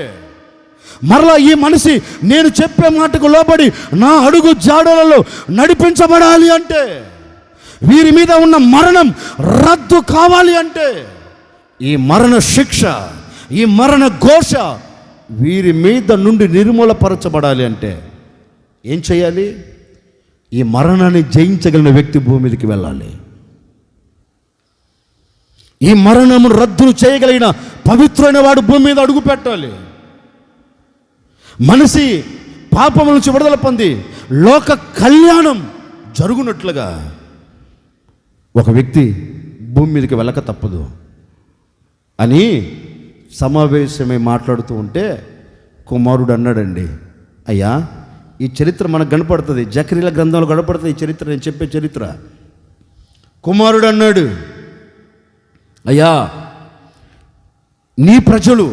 మరలా ఈ మనిషి నేను చెప్పే మాటకు లోబడి నా అడుగు జాడలలో నడిపించబడాలి అంటే, వీరి మీద ఉన్న మరణం రద్దు కావాలి అంటే, ఈ మరణ శిక్ష, ఈ మరణ ఘోష వీరి మీద నుండి నిర్మూలపరచబడాలి అంటే ఏం చేయాలి? ఈ మరణాన్ని జయించగలిగిన వ్యక్తి భూమి మీదకి వెళ్ళాలి. ఈ మరణమును రద్దు చేయగలిగిన పవిత్రమైన వాడు భూమి మీద అడుగు పెట్టాలి. మనిషి పాపం నుంచి విడుదల పొంది లోక కళ్యాణం జరుగునట్లుగా ఒక వ్యక్తి భూమి మీదకి వెళ్ళక తప్పదు అని సమావేశమై మాట్లాడుతూ ఉంటే కుమారుడు అన్నాడండి, అయ్యా ఈ చరిత్ర మనకు కనపడుతుంది, జకరీల గ్రంథంలో కనపడుతుంది ఈ చరిత్ర, నేను చెప్పే చరిత్ర. కుమారుడు అన్నాడు, అయ్యా నీ ప్రజలు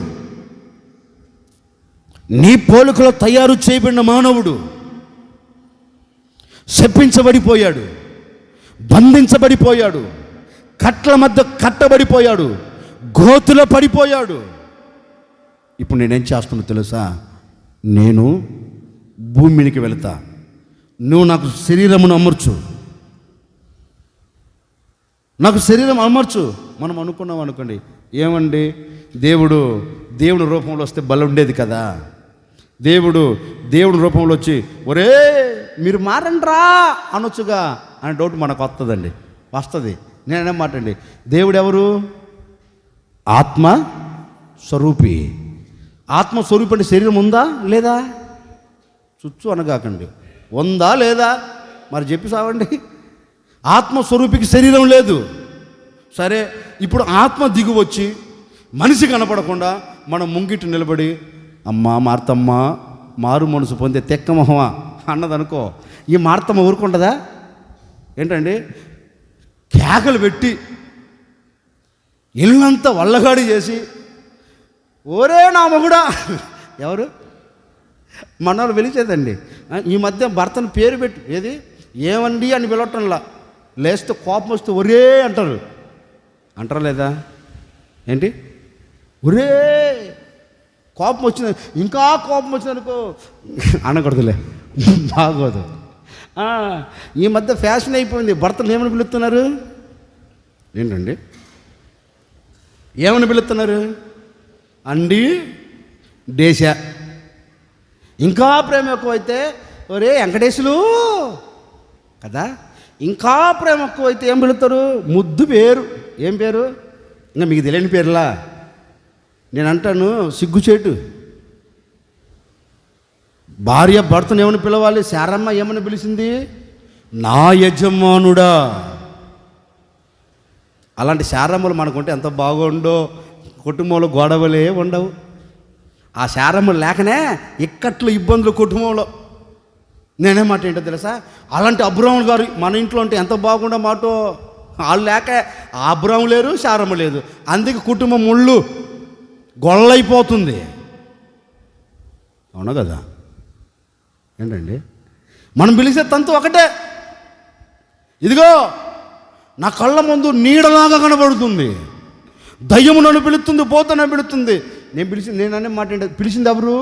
నీ పోలికలో తయారు చేయబడిన మానవుడు శపించబడిపోయాడు, బంధించబడిపోయాడు, కట్ల మధ్య కట్టబడిపోయాడు, గోతులో పడిపోయాడు. ఇప్పుడు నేనేం చేస్తున్నా తెలుసా? నేను భూమికి వెళతా, నువ్వు నాకు శరీరమును అమర్చు, నాకు శరీరం అమర్చు. మనం అనుకున్నాం అనుకోండి, ఏమండి దేవుడు రూపంలో వస్తే బలం ఉండేది కదా, దేవుడి రూపంలో వచ్చి ఒరే మీరు మారండ్రా అనొచ్చుగా అనే డౌట్ మనకు వస్తుంది. నేనే మాట అండి, దేవుడు ఎవరు? ఆత్మ స్వరూపి. ఆత్మస్వరూపి అంటే శరీరం ఉందా లేదా? చుచ్చు అనగాకండి, ఉందా లేదా మరి చెప్పి సావండి. ఆత్మస్వరూపికి శరీరం లేదు. సరే, ఇప్పుడు ఆత్మ దిగు వచ్చి మనిషి కనపడకుండా మనం ముంగిటి నిలబడి అమ్మా మార్తమ్మ మారు మనసు పొందే తెక్కమొహమా అన్నదనుకో, ఈ మార్తమ్మ ఊరుకుంటుందా ఏంటండి? కేకలు పెట్టి ఇల్లంతా వల్లగాడి చేసి ఓరే నా మొగుడా, ఎవరు మన వాళ్ళు పిలిచేదండి. ఈ మధ్య భర్తను పేరు పెట్టి ఏది ఏమండి అని పిలవటంలా, లేస్తే కోపం వస్తే ఒరే అంటారా లేదా? ఏంటి ఒరే కోపం వచ్చింది, ఇంకా కోపం వచ్చిందనుకో అనకూడదులే, బాగోదు. ఈ మధ్య ఫ్యాషన్ అయిపోయింది, భర్తలు ఏమని పిలుస్తున్నారు? ఏంటండి ఏమని పిలుస్తున్నారు? అండి డేశ. ఇంకా ప్రేమ ఎక్కువైతే ఒరే వెంకటేశులు కదా. ఇంకా ప్రేమ ఎక్కువైతే ఏం పిలుస్తారు? ముద్దు పేరు. ఏం పేరు? ఇంకా మీకు తెలియని పేర్లా? నేను అంటాను సిగ్గుచేటు. భార్య భర్తను ఏమని పిలవాలి? శారమ్మ ఏమని పిలిచింది? నా యజమానుడా. అలాంటి శారమ్మలు మనకుంటే ఎంత బాగుండో, కుటుంబంలో గొడవలే ఉండవు. ఆ శారమ్మలు లేకనే ఇక్కట్లు ఇబ్బందులు కుటుంబంలో. నేనే మాట ఏంటో తెలుసా? అలాంటి అబ్రాహ్మణ్ గారు మన ఇంట్లో ఉంటే ఎంత బాగుండో మాటో. వాళ్ళు లేక ఆ అబ్రాహ్మ లేరు, శారమ్మ లేదు, అందుకే కుటుంబం ముళ్ళు గొల్లైపోతుంది. అవునా కదా? ఏంటండి మనం పిలిచే తంతు ఒకటే. ఇదిగో నా కళ్ళ ముందు నీడలాగా కనబడుతుంది, దయ్యము నన్ను పిలుస్తుంది, పోతనే పిలుస్తుంది. నేననే మాట ఏంటో, పిలిచింది ఎవరు?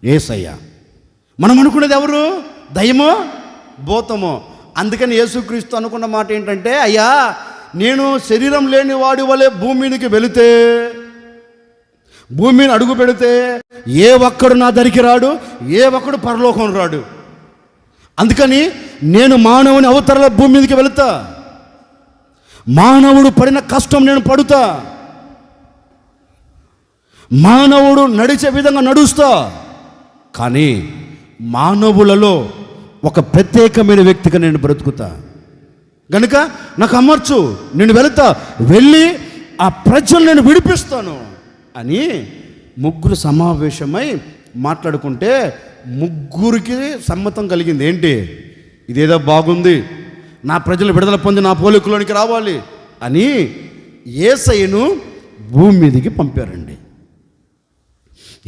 యేసయ్య. మనం అనుకునేది ఎవరు? దయ్యమో భూతమో. అందుకని యేసుక్రీస్తు అనుకున్న మాట ఏంటంటే, అయ్యా నేను శరీరం లేని వాడి వలె భూమికి వెళితే, భూమిని అడుగు పెడితే ఏ ఒక్కడు నా దరికి రాడు, ఏ ఒక్కడు పరలోకం రాడు. అందుకని నేను మానవుని అవతరల భూమి మీదకి వెళుతా, మానవుడు పడిన కష్టం నేను పడుతా, మానవుడు నడిచే విధంగా నడుస్తా. కానీ మానవులలో ఒక ప్రత్యేకమైన వ్యక్తిగా నేను బ్రతుకుతా గనుక నాకు అమర్చు, నేను వెళుతా, వెళ్ళి ఆ ప్రజలు నేను విడిపిస్తాను అని ముగ్గురు సమావేశమై మాట్లాడుకుంటే ముగ్గురికి సమ్మతం కలిగింది. ఏంటి? ఇదేదో బాగుంది, నా ప్రజలు విడుదల పొంది నా పోలికలోనికి రావాలి అని యేసయ్యను భూమి మీదకి పంపారండి.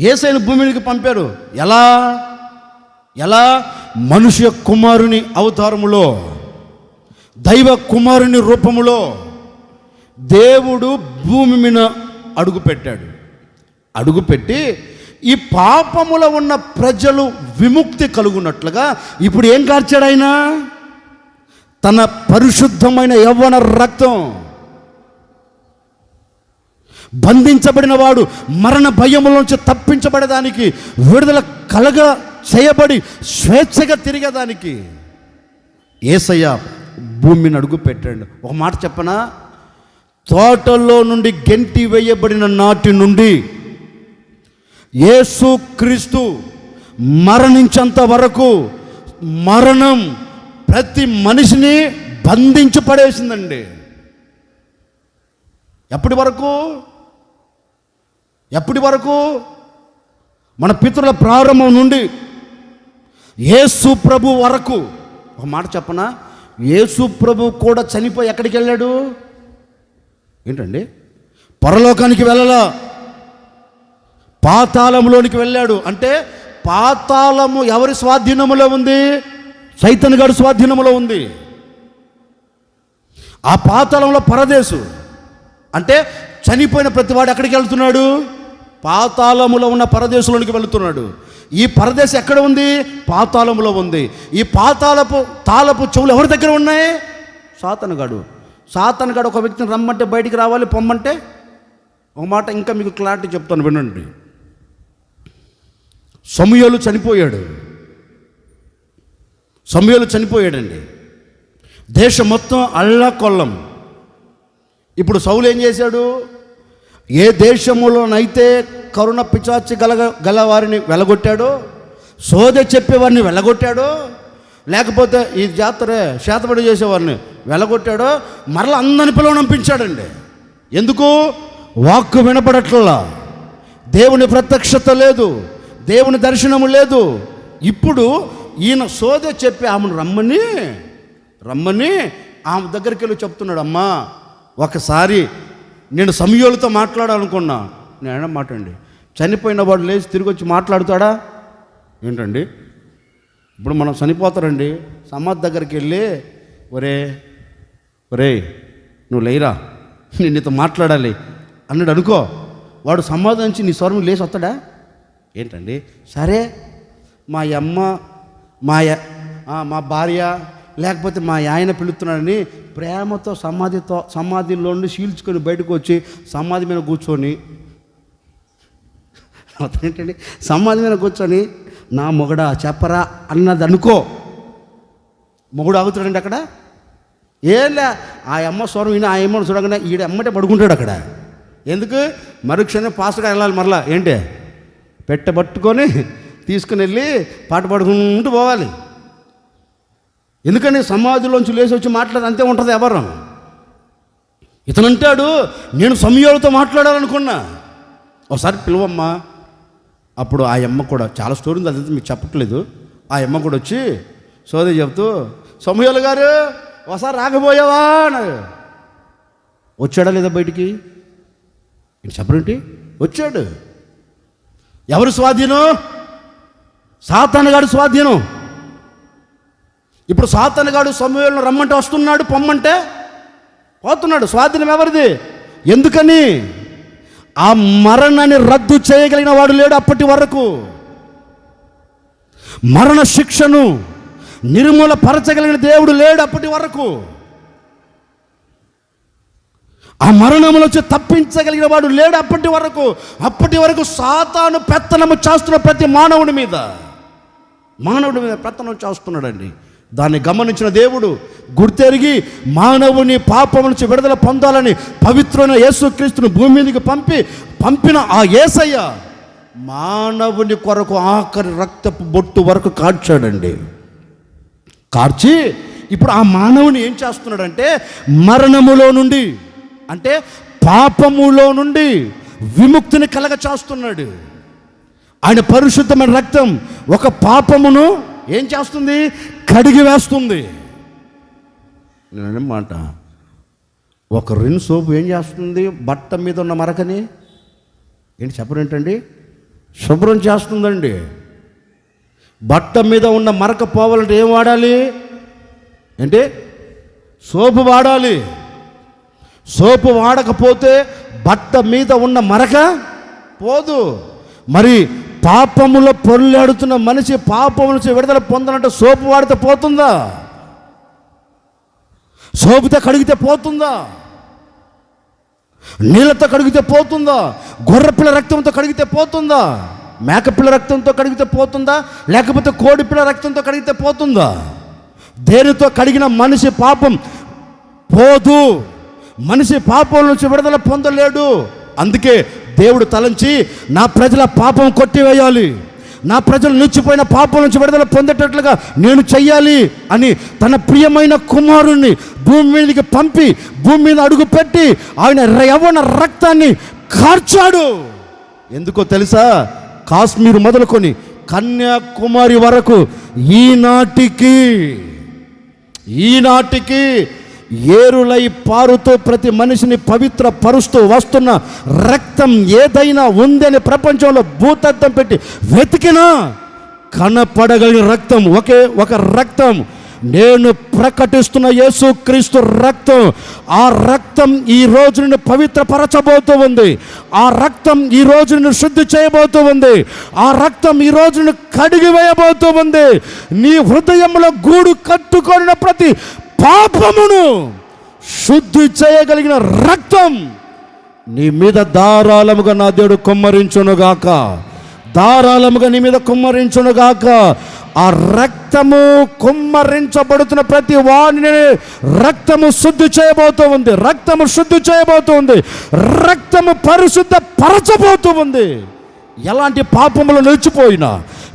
యేసయ్యను భూమి మీదకి పంపారు. ఎలా? మనుష్య కుమారుని అవతారములో, దైవ కుమారుని రూపములో దేవుడు భూమి మీద అడుగుపెట్టాడు. అడుగుపెట్టి ఈ పాపములో ఉన్న ప్రజలు విముక్తి కలుగునట్లుగా ఇప్పుడు ఏం కార్చాడు ఆయన? తన పరిశుద్ధమైన యవ్వన రక్తం. బంధించబడిన వాడు మరణ భయములోంచి తప్పించబడేదానికి, విడుదల కలగ చేయబడి స్వేచ్ఛగా తిరిగేదానికి యేసయ్య భూమిని అడుగు పెట్టాడు. ఒక మాట చెప్పనా? తోటలో నుండి గెంటి వేయబడిన నాటి నుండి యేసుక్రీస్తు మరణించేంత వరకు మరణం ప్రతి మనిషిని బంధించి పడేసిందండి. ఎప్పటి వరకు? మన పితరుల ప్రారంభం నుండి యేసు ప్రభు వరకు. ఒక మాట చెప్పనా, యేసు ప్రభు కూడా చనిపోయి ఎక్కడికి వెళ్ళాడు? ఏంటండి? పరలోకానికి వెళ్ళలా, పాతాళంలోనికి వెళ్ళాడు. అంటే పాతాళము ఎవరి స్వాధీనములో ఉంది? సైతాను గారి స్వాధీనములో ఉంది. ఆ పాతాళంలో పరదేశు అంటే చనిపోయిన ప్రతివాడు ఎక్కడికి వెళ్తున్నాడు? పాతాళములో ఉన్న పరదేశంలోనికి వెళుతున్నాడు. ఈ పరదేశం ఎక్కడ ఉంది? పాతాళములో ఉంది. ఈ తాళపు చెవులు ఎవరి దగ్గర ఉన్నాయి? సాతానుగాడు ఒక వ్యక్తిని రమ్మంటే బయటికి రావాలి, పొమ్మంటే. ఒక మాట ఇంకా మీకు క్లారిటీ చెప్తాను, వినండి. సమూయేలు చనిపోయాడండి. దేశం మొత్తం అల్లకొల్లం. ఇప్పుడు సౌలు ఏం చేశాడు? ఏ దేశంలోనైతే కరుణ పిచాచి గలవారిని వెళ్ళగొట్టాడో, సోదె చెప్పేవారిని వెళ్ళగొట్టాడో, లేకపోతే ఈ శాతపడి చేసేవారిని వెళ్ళగొట్టాడో, మరలా అందరిని పిలువనంపించాడండి. ఎందుకు? వాక్కు వినపడట్లా, దేవుని ప్రత్యక్షత లేదు, దేవుని దర్శనము లేదు. ఇప్పుడు ఈయన సోదె చెప్పి ఆమెను రమ్మని ఆమె దగ్గరికి వెళ్ళి చెప్తున్నాడు, అమ్మా ఒకసారి నేను సమూయేలుతో మాట్లాడాలనుకున్నా. నేను మాట అండి, చనిపోయిన వాడు లేచి తిరిగి వచ్చి మాట్లాడుతాడా ఏంటండి? ఇప్పుడు మనం చనిపోతారండి, సమాధి దగ్గరికి వెళ్ళి ఒరే నువ్వు లేరా, నేను నీతో మాట్లాడాలి అన్నాడు అనుకో, వాడు సమాధి నుంచి నీ స్వరం లేచి వస్తాడా ఏంటండి? సరే మా అమ్మ మా భార్య లేకపోతే మా ఆయన పిలుస్తున్నాడని ప్రేమతో సమాధిలో నుండి చీల్చుకొని బయటకు వచ్చి సమాధి మీద కూర్చొని ఏంటండి, సమాధి మీద కూర్చొని నా మొగడా చెప్పరా అన్నది అనుకో, మొగుడు ఆగుతాడండి అక్కడ. ఏంలే ఆ అమ్మ స్వరం విని ఆ అమ్మను చూడగానే ఈడ అమ్మటే పడుకుంటాడు అక్కడ. ఎందుకు? మరుక్షణం పాస్గా వెళ్ళాలి, మరలా ఏంటి పెట్టబట్టుకొని తీసుకుని వెళ్ళి పాట పాడుకుంటూ పోవాలి. ఎందుకని సమాధిలోంచి లేచి వచ్చి మాట్లాడి అంతే ఉంటుంది ఎవరు. ఇతను అంటాడు, నేను సమూయేలుతో మాట్లాడాలనుకున్నా, ఒకసారి పిలువమ్మా. అప్పుడు ఆ అమ్మ కూడా, చాలా స్టోరీ ఉంది అదంతా మీకు చెప్పట్లేదు, ఆ అమ్మ కూడా వచ్చి సోదరి చెబుతూ, సమూయేలు గారు ఒకసారి రాకపోయావా అన్నాడు. వచ్చాడా లేదా బయటికి? చెప్పరేంటి? వచ్చాడు. ఎవరు స్వాధీనం? సాతానుగాడు స్వాధీనం. ఇప్పుడు సాతానుగాడు సమూయేలును రమ్మంటే వస్తున్నాడు, పొమ్మంటే పోతున్నాడు. స్వాధీనం ఎవరిది? ఎందుకని? ఆ మరణాన్ని రద్దు చేయగలిగిన వాడు లేడు అప్పటి వరకు. మరణ శిక్షను నిర్మూలపరచగలిగిన దేవుడు లేడు అప్పటి వరకు. ఆ మరణంలో వచ్చి తప్పించగలిగిన వాడు లేడు అప్పటి వరకు. సాతాను పెత్తనము చేస్తున్న ప్రతి మానవుడి మీద పెత్తనం చేస్తున్నాడండి. దాన్ని గమనించిన దేవుడు గుర్తెరిగి మానవుని పాపం నుంచి విడుదల పొందాలని పవిత్రమైన యేసుక్రీస్తును భూమి మీదకి పంపిన ఆ యేసయ్య మానవుని కొరకు ఆఖరి రక్తపు బొట్టు వరకు కార్చాడండి. కార్చి ఇప్పుడు ఆ మానవుని ఏం చేస్తున్నాడంటే మరణములో నుండి, అంటే పాపములో నుండి విముక్తిని కలగ చేస్తున్నాడు. ఆయన పరిశుద్ధమైన రక్తం ఒక పాపమును ఏం చేస్తుంది? కడిగి వేస్తుంది. నేనమాట ఒక రిన్ సోపు ఏం చేస్తుంది? బట్ట మీద ఉన్న మరకని ఏంటి చెప్పరేంటండి? శుభ్రం చేస్తుందండి. బట్ట మీద ఉన్న మరక పోవాలంటే ఏం వాడాలి? ఏంటి? సోపు వాడాలి. సోపు వాడకపోతే బట్ట మీద ఉన్న మరక పోదు. మరి పాపములో పొర్లాడుతున్న మనిషి పాపము నుంచి విడుదల పొందాలంటే సోపు వాడితే పోతుందా? సోపుతో కడిగితే పోతుందా? నీళ్ళతో కడిగితే పోతుందా? గొర్రెపిల్ల రక్తంతో కడిగితే పోతుందా? మేకపిల్ల రక్తంతో కడిగితే పోతుందా? లేకపోతే కోడిపిల్ల రక్తంతో కడిగితే పోతుందా? దేనితో కడిగిన మనిషి పాపం పోదు. మనిషి పాపం నుంచి విడుదల పొందలేడు. అందుకే దేవుడు తలంచి నా ప్రజల పాపం కొట్టివేయాలి, నా ప్రజలు నిలిచిపోయిన పాపం నుంచి విడుదల పొందేటట్లుగా నేను చెయ్యాలి అని తన ప్రియమైన కుమారుణ్ణి భూమి మీదకి పంపి భూమి మీద అడుగు పెట్టి ఆయన యవ్వన రక్తాన్ని కార్చాడు. ఎందుకో తెలుసా? కాశ్మీర్ మొదలుకొని కన్యాకుమారి వరకు ఈనాటికి ఏరులై పారుతూ ప్రతి మనిషిని పవిత్ర పరుస్తూ వస్తున్న రక్తం ఏదైనా ఉందని ప్రపంచంలో భూతద్దం పెట్టి వెతికినా కనపడగలిగిన రక్తం ఒకే ఒక రక్తం, నేను ప్రకటిస్తున్న యేసుక్రీస్తు రక్తం. ఆ రక్తం ఈ రోజు నిన్ను పవిత్రపరచబోతూ ఉంది. ఆ రక్తం ఈ రోజు నిన్ను శుద్ధి చేయబోతూ ఉంది. ఆ రక్తం ఈ రోజు నిన్ను కడిగి వేయబోతూ ఉంది. నీ హృదయంలో గూడు కట్టుకొనిన ప్రతి పాపమును శుద్ధి చేయగలిగిన రక్తం నీ మీద ధారాళముగా నా దేవుడు కుమ్మరించునుగాక, ధారాళముగా నీ మీద కుమ్మరించునుగాక. ఆ రక్తము కుమ్మరించబడుతున్న ప్రతి వాణిని రక్తము శుద్ధి చేయబోతూ ఉంది, రక్తము శుద్ధి చేయబోతూ ఉంది, రక్తము పరిశుద్ధ పరచబోతూ ఉంది. ఎలాంటి పాపములు నిలిచిపోయినా,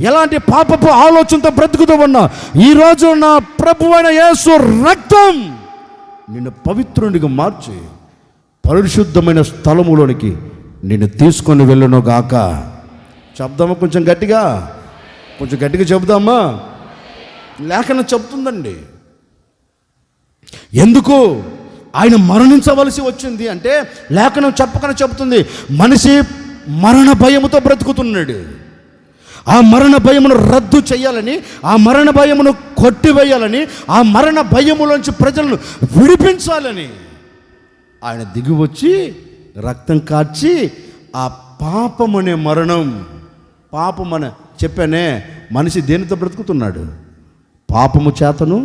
ఎలాంటి పాపపు ఆలోచనతో బ్రతుకుతూ ఉన్నా, ఈరోజు నా ప్రభువైన యేసు రక్తం నిన్ను పవిత్రునిగా మార్చి పరిశుద్ధమైన స్థలములోనికి నిన్ను తీసుకొని వెళ్ళునుగాక. చెప్దామా? కొంచెం గట్టిగా చెబుదామా? లేఖనం చెప్తుందండి. ఎందుకు ఆయన మరణించవలసి వచ్చింది అంటే లేఖనం చెప్పకనే చెబుతుంది. మనిషి మరణ భయముతో బ్రతుకుతున్నాడు. ఆ మరణ భయమును రద్దు చేయాలని, ఆ మరణ భయమును కొట్టివేయాలని, ఆ మరణ భయములోంచి ప్రజలను విడిపించాలని ఆయన దిగి వచ్చి రక్తం కార్చి ఆ పాపమనే మరణం, పాపమనే చెప్పానే, మనిషి దేనితో బ్రతుకుతున్నాడు? పాపము చేతను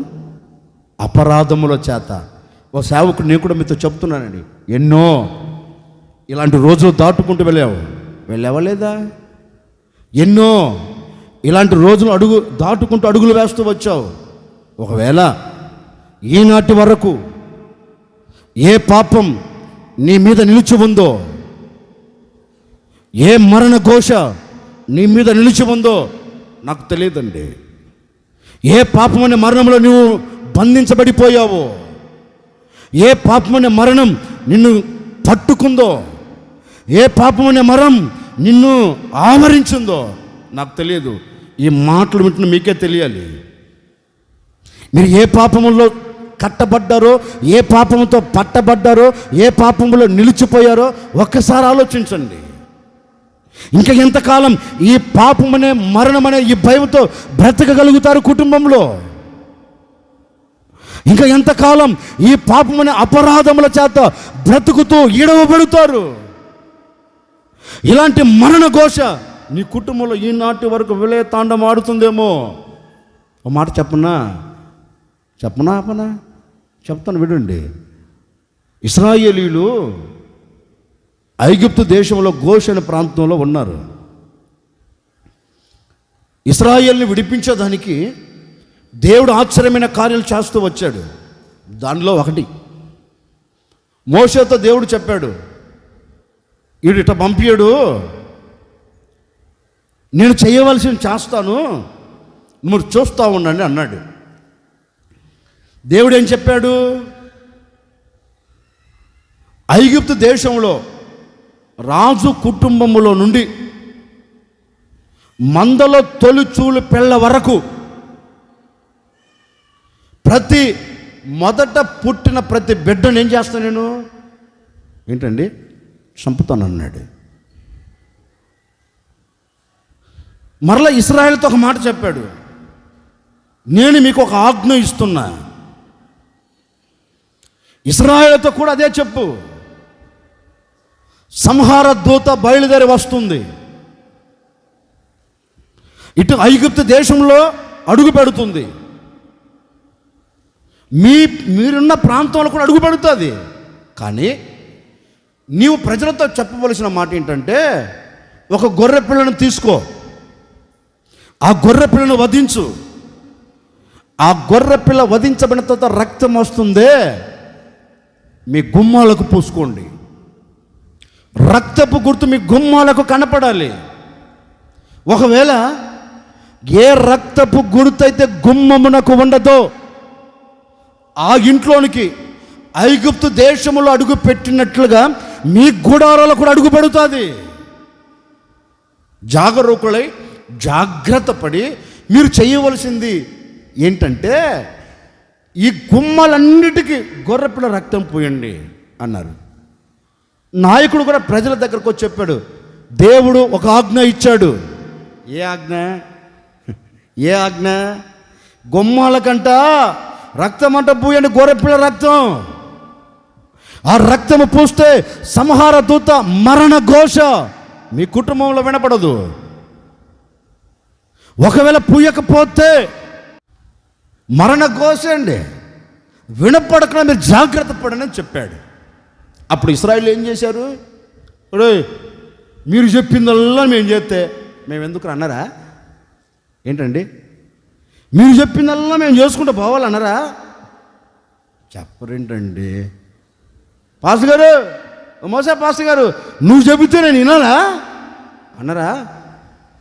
అపరాధముల చేత. ఓ సేవకుడు నేను కూడా మీతో చెప్తున్నానండి, ఎన్నో ఇలాంటి రోజులు దాటుకుంటూ వెళ్ళావా లేదా? ఎన్నో ఇలాంటి రోజులు దాటుకుంటూ అడుగులు వేస్తూ వచ్చావు. ఒకవేళ ఈనాటి వరకు ఏ పాపం నీ మీద నిలిచి ఉందో, ఏ మరణ ఘోష నీ మీద నిలిచి ఉందో నాకు తెలియదండి. ఏ పాపమనే మరణంలో నువ్వు బంధించబడిపోయావో, ఏ పాపమనే మరణం నిన్ను పట్టుకుందో, ఏ పాపమనే మరణం నిన్ను ఆవరించిందో నాకు తెలియదు. ఈ మాటలు వింటున్న మీకే తెలియాలి. మీరు ఏ పాపములో కట్టబడ్డారో, ఏ పాపముతో పట్టబడ్డారో, ఏ పాపములో నిలిచిపోయారో ఒక్కసారి ఆలోచించండి. ఇంకా ఎంతకాలం ఈ పాపమనే మరణమనే ఈ భయంతో బ్రతకగలుగుతారు కుటుంబంలో? ఇంకా ఎంతకాలం ఈ పాపమనే అపరాధముల చేత బ్రతుకుతూ ఈడవబెడతారు? ఇలాంటి మరణ ఘోష నీ కుటుంబంలో ఈనాటి వరకు విలయ తాండం ఆడుతుందేమో. ఒక మాట చెప్పనా ఆపనా? చెప్తాను, వినండి. ఇశ్రాయేలీయులు ఐగుప్తు దేశంలో గోషెను ప్రాంతంలో ఉన్నారు. ఇశ్రాయేల్ని విడిపించేదానికి దేవుడు ఆశ్చర్యమైన కార్యాలు చేస్తూ వచ్చాడు. దానిలో ఒకటి, మోషేతో దేవుడు చెప్పాడు, వీడు ఇట పంపించాడు, నేను చేయవలసింది చేస్తాను, మీరు చూస్తూ ఉండండి అన్నాడు. దేవుడు ఏం చెప్పాడు? ఐగుప్తు దేశంలో రాజు కుటుంబములో నుండి మందలో తొలిచూలు పిల్ల వరకు మొదట పుట్టిన ప్రతి బిడ్డను ఏం చేస్తాను నేను? ఏంటండి? చంపుతాను అన్నాడు. మరలా ఇశ్రాయేలుతో ఒక మాట చెప్పాడు, నేను మీకు ఒక ఆజ్ఞ ఇస్తున్నా. ఇశ్రాయేలుతో కూడా అదే చెప్పు, సంహార దూత బయలుదేరి వస్తుంది, ఇటు ఐగుప్తు దేశంలో అడుగు పెడుతుంది, మీరున్న ప్రాంతంలో కూడా అడుగు పెడుతుంది. కానీ నీవు ప్రజలతో చెప్పవలసిన మాట ఏంటంటే, ఒక గొర్రె పిల్లను తీసుకో, ఆ గొర్రె పిల్లను వధించు, ఆ గొర్రె పిల్ల వధించబడిన తర్వాత రక్తం వస్తుందే, మీ గుమ్మాలకు పూసుకోండి. రక్తపు గుర్తు మీ గుమ్మాలకు కనపడాలి. ఒకవేళ ఏ రక్తపు గుర్తు అయితే గుమ్మమునకు ఉండదో ఆ ఇంట్లోనికి ఐగుప్తు దేశములో అడుగు పెట్టినట్లుగా మీ గుడారాలు కూడా అడుగు పెడుతుంది. జాగరూకులై జాగ్రత్త పడి మీరు చేయవలసింది ఏంటంటే ఈ గుమ్మలన్నిటికీ గొర్రెపిల్ల రక్తం పోయండి అన్నారు. నాయకుడు కూడా ప్రజల దగ్గరకు వచ్చి చెప్పాడు, దేవుడు ఒక ఆజ్ఞ ఇచ్చాడు. ఏ ఆజ్ఞ? ఏ ఆజ్ఞ? గుమ్మాలకంట రక్తం అంట పూయండి, గొర్రెపిల్ల రక్తం. ఆ రక్తము పూస్తే సంహార దూత మరణ ఘోష మీ కుటుంబంలో వినపడదు. ఒకవేళ పూయకపోతే మరణ ఘోష అండి, వినపడకుండా మీరు జాగ్రత్త పడని చెప్పాడు. అప్పుడు ఇశ్రాయేలు ఏం చేశారు? మీరు చెప్పిందల్లా మేము చేస్తే మేము ఎందుకు అన్నారా? ఏంటండి మీరు చెప్పిందల్లా మేము చేసుకుంటూ పోవాలన్నారా? చెప్పరేంటండి? పాస్టర్ గారు, మోసా పాస్టర్ గారు, నువ్వు చెబితే నేను వినాలా అన్నారా?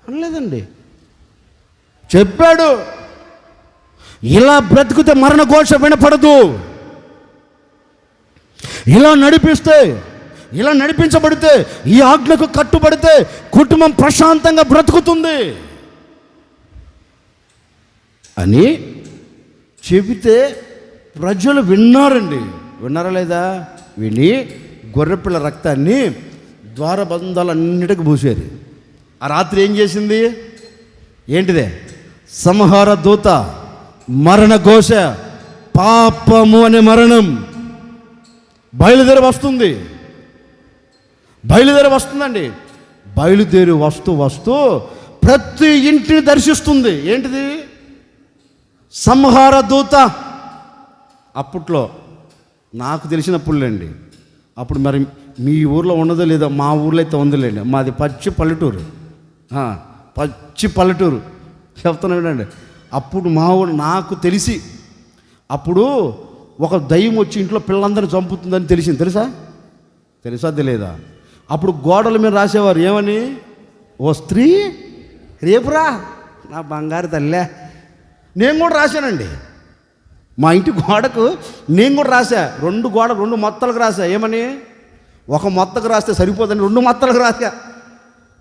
అనలేదండి, చెప్పాడు. ఇలా బ్రతికితే మరణ ఘోష వినపడదు. ఇలా నడిపిస్తే, ఇలా నడిపించబడితే, ఈ ఆజ్ఞకు కట్టుబడితే కుటుంబం ప్రశాంతంగా బ్రతుకుతుంది అని చెబితే ప్రజలు విన్నారండి. విన్నారా లేదా? విని గొర్రెపిల్ల రక్తాన్ని ద్వారబంధాలన్నిటికీ పూసారు. ఆ రాత్రి ఏం చేసింది? ఏంటిదే? సంహార దూత మరణ ఘోష, పాపము అనే మరణం బయలుదేరి వస్తుంది. బయలుదేరి వస్తుందండి. బయలుదేరి వస్తూ ప్రతి ఇంటిని దర్శిస్తుంది. ఏంటిది? సంహార దూత. అప్పట్లో నాకు తెలిసినప్పుడులేండి, అప్పుడు మరి మీ ఊర్లో ఉన్నదో లేదో, మా ఊర్లో అయితే ఉందిలేండి. మాది పచ్చి పల్లెటూరు, పచ్చి పల్లెటూరు చెప్తున్నానండి. అప్పుడు మా ఊరు నాకు తెలిసి అప్పుడు ఒక దయ్యం వచ్చి ఇంట్లో పిల్లలందరినీ చంపుతుందని తెలిసింది. తెలుసా తెలియదా? అప్పుడు గోడల మీద రాసేవారు ఏమని? ఓ స్త్రీ రేపురా నా బంగారు తల్లే. నేను కూడా రాశానండి. మా ఇంటి గోడకు నేను కూడా రాశా. రెండు మొత్తలకు రాశా. ఏమని? ఒక మొత్తకు రాస్తే సరిపోదని 2 మొత్తలకు రాశా.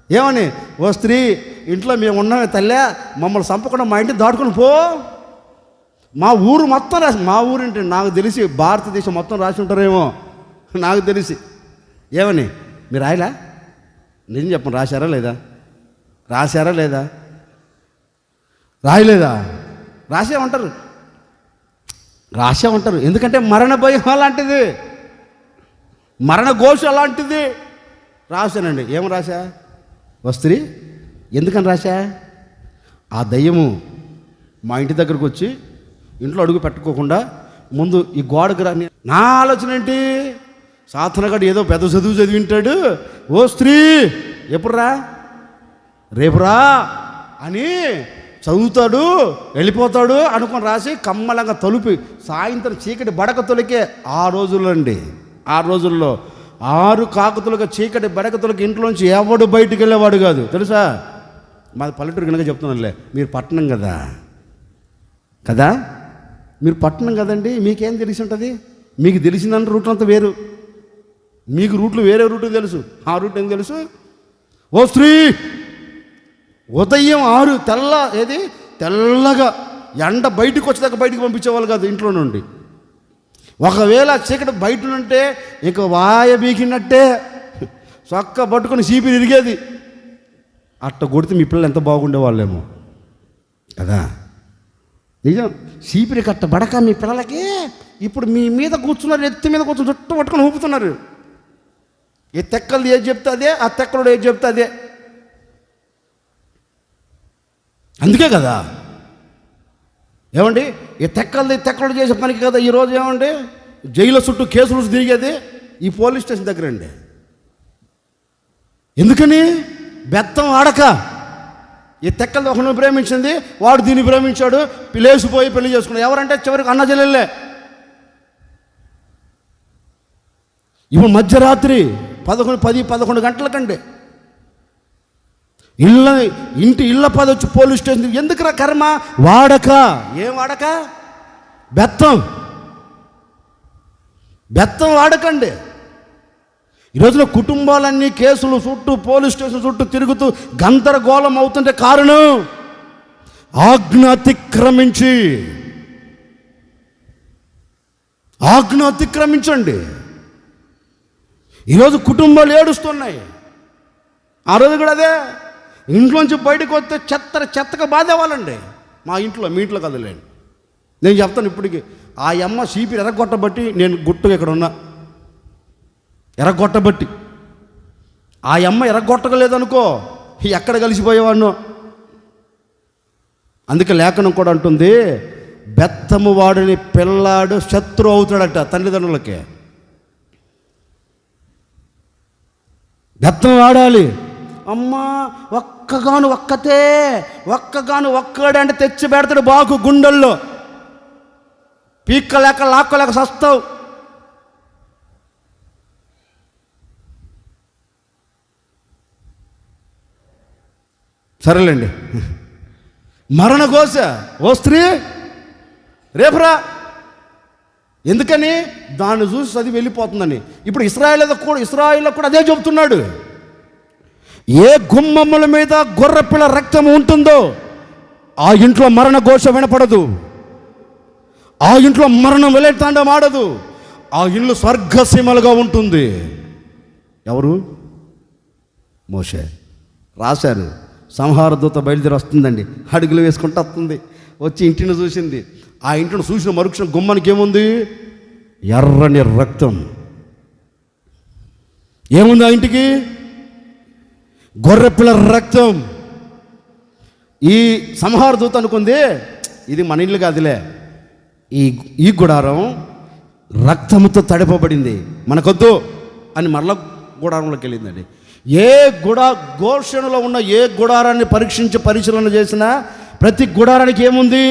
ఏమని? ఓ స్త్రీ, ఇంట్లో మేము ఉన్నామే తల్లే, మమ్మల్ని చంపకుండా మా ఇంటికి దాటుకొని పో. మా ఊరు మొత్తం రాసి, మా ఊరు ఏంటి నాకు తెలిసి భారతదేశం మొత్తం రాసి ఉంటారేమో నాకు తెలిసి. ఏమని? మీరు రాయలా? నిజం చెప్పండి, రాశారా లేదా? రాయలేదా? రాసే ఉంటారు. ఎందుకంటే మరణ భయం అలాంటిది, మరణ ఘోష అలాంటిది. రాశానండి. ఏం రాశా? వస్త్రీ. ఎందుకని రాశా? ఆ దయ్యము మా ఇంటి దగ్గరకు వచ్చి ఇంట్లో అడుగు పెట్టుకోకుండా ముందు ఈ గోడకు రాని. నా ఆలోచన ఏంటి? సాధనగాడు ఏదో పెద్ద చదువు చదివింటాడు. ఓ స్త్రీ ఎప్పుడురా? రేపురా అని చదువుతాడు, వెళ్ళిపోతాడు అనుకొని రాసి కమ్మలంగా తలుపి సాయంత్రం చీకటి బడక తొలికే. ఆ రోజుల్లో అండి, ఆ రోజుల్లో 6 కాకుతులుగా చీకటి బడక తొలికి ఇంట్లోంచి ఎవడు బయటికి వెళ్ళేవాడు కాదు. తెలుసా? మాది పల్లెటూరు కనుక చెప్తున్నానులే. మీరు పట్టణం కదా మీరు పట్టణం కదండి, మీకేం తెలిసి ఉంటుంది? మీకు తెలిసిందంటే రూట్ అంతా వేరు. మీకు రూట్లు వేరే రూట్లు తెలుసు. ఆ రూట్ ఏం తెలుసు? ఓ స్త్రీ, ఉదయం 6 తెల్లగా ఎండ బయటకు వచ్చేదాకా బయటికి పంపించేవాళ్ళు కాదు ఇంట్లో నుండి. ఒకవేళ చీకటి బయట ఉంటే ఇక వాయ బీకినట్టే చొక్క పట్టుకొని చీపి తిరిగేది. అట్ట కొడితే మీ పిల్లలు ఎంత బాగుండేవాళ్ళేమో కదా. నిజం. చీపిరి కట్ట బడక మీ పిల్లలకి ఇప్పుడు మీ మీద కూర్చున్నారు, ఎత్తి మీద కూర్చొని చుట్టూ పట్టుకొని ఊపుతున్నారు. ఈ తెక్కలు ఏది చెప్తే అదే, ఆ తెక్కలు ఏది చెప్తే అదే. అందుకే కదా ఏమండి, ఈ తెక్కలు చేసే పనికి కదా ఈరోజు ఏమండి జైలు చుట్టూ కేసులు తిరిగేది ఈ పోలీస్ స్టేషన్ దగ్గర అండి. ఎందుకని? బెత్తం ఆడక. ఈ తెక్కలు ఒకరిని ప్రేమించింది, వాడు దీన్ని ప్రేమించాడు, లేచిపోయి పెళ్లి చేసుకున్నాడు. ఎవరంటే చివరికి అన్న చెల్లెళ్ళే. ఇప్పుడు మధ్యరాత్రి 10-11 గంటలకండి ఇళ్ళ పది వచ్చి పోలీస్ స్టేషన్. ఎందుకురా కర్మ? వాడక. ఏం వాడక? బెత్తం వాడకండి. ఈ రోజున కుటుంబాలన్నీ కేసులు చుట్టూ పోలీస్ స్టేషన్ చుట్టూ తిరుగుతూ గందరగోళం అవుతుంటే కారణం ఆజ్ఞ అతిక్రమించండి. ఈరోజు కుటుంబాలు ఏడుస్తున్నాయి. ఆ రోజు కూడా అదే, ఇంట్లోంచి బయటకు వస్తే చెత్తగా బాధేవాళ్ళండి. మా ఇంట్లో, మీ ఇంట్లో కదలేండి. నేను చెప్తాను ఇప్పటికి, ఆ అమ్మ సీపీ ఎరగొట్టబట్టి నేను గుట్టుగా ఇక్కడ ఉన్నా. ఎరగొట్టబట్టి ఆ అమ్మ ఎరగొట్టగలేదనుకో ఎక్కడ కలిసిపోయేవాడినో. అందుకే లేఖనం కూడా అంటుంది, బెత్తము వాడిని పిల్లాడు శత్రు అవుతాడట తల్లిదండ్రులకి. బెత్తం వాడాలి. అమ్మా ఒక్కడే అంటే తెచ్చి పెడతాడు బాకు గుండెల్లో. పీక్కలేక లాక్కోలేక సస్తావు. సరేలేండి. మరణ ఘోష. ఓ స్త్రీ రేపురా. ఎందుకని? దాన్ని చూసి అది వెళ్ళిపోతుందని. ఇప్పుడు ఇశ్రాయేల్లో కూడా అదే చెబుతున్నాడు. ఏ గుమ్మముల మీద గొర్రెపిల్ల రక్తము ఉంటుందో ఆ ఇంట్లో మరణ ఘోష వినపడదు. ఆ ఇంట్లో మరణం వెలతాండం ఆడదు. ఆ ఇల్లు స్వర్గసీమలుగా ఉంటుంది. ఎవరు? మోషే రాశారు. సంహార దూత బయలుదేరి వస్తుందండి, అడుగులు వేసుకుంటూ వస్తుంది. వచ్చి ఇంటిని చూసింది. ఆ ఇంటిని చూసిన మరుక్షణం గుమ్మానికి ఏముంది? ఎర్రని రక్తం. ఏముంది ఆ ఇంటికి? గొర్రెపిల్ల రక్తం. ఈ సంహార దూత అనుకుంది, ఇది మన ఇల్లు కాదులే, ఈ గుడారం రక్తముతో తడిపబడింది, మనకొద్దు అని మరల గుడారంలోకి వెళ్ళిందండి. ఏ ఘోషణలో ఉన్న ఏ గుడారాన్ని పరిశీలన చేసినా ప్రతి గుడారానికి ఏముంది?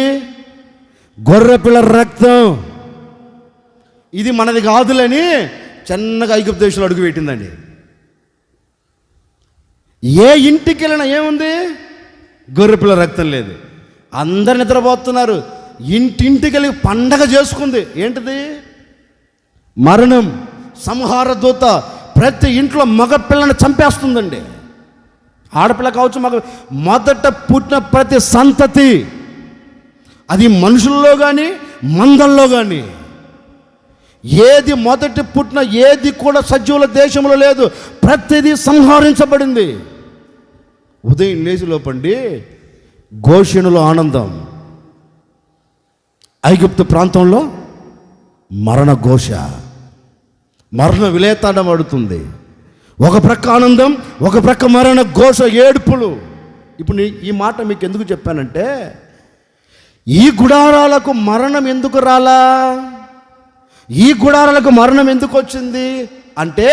గొర్రెపిల్ల రక్తం. ఇది మనది కాదులని చిన్నగా ఐగుప్తు దేశంలో అడుగు పెట్టిందండి. ఏ ఇంటికి వెళ్ళినా ఏముంది? గొర్రెపిల్ల రక్తం లేదు. అందరు నిద్రపోతున్నారు. ఇంటింటికి వెళ్ళి పండగ చేసుకుంది. ఏంటిది? మరణం. సంహార దూత ప్రతి ఇంట్లో మగపిల్లని చంపేస్తుందండి. ఆడపిల్ల కావచ్చు, మొదట పుట్టిన ప్రతి సంతతి, అది మనుషుల్లో కానీ మందల్లో కానీ, ఏది మొదటి పుట్టిన ఏది కూడా సజీవుల దేశంలో లేదు. ప్రతిదీ సంహరించబడింది. ఉదయం లేచి లోపండి గోషెనులో ఆనందం, ఐగుప్తు ప్రాంతంలో మరణ ఘోష, మరణ విలేతాడం ఆడుతుంది. ఒక ప్రక్క ఆనందం, ఒక ప్రక్క మరణ ఘోష, ఏడుపులు. ఇప్పుడు ఈ మాట మీకు ఎందుకు చెప్పానంటే, ఈ గుడారాలకు మరణం ఎందుకు రాలా? ఈ గుడారాలకు మరణం ఎందుకు వచ్చింది అంటే,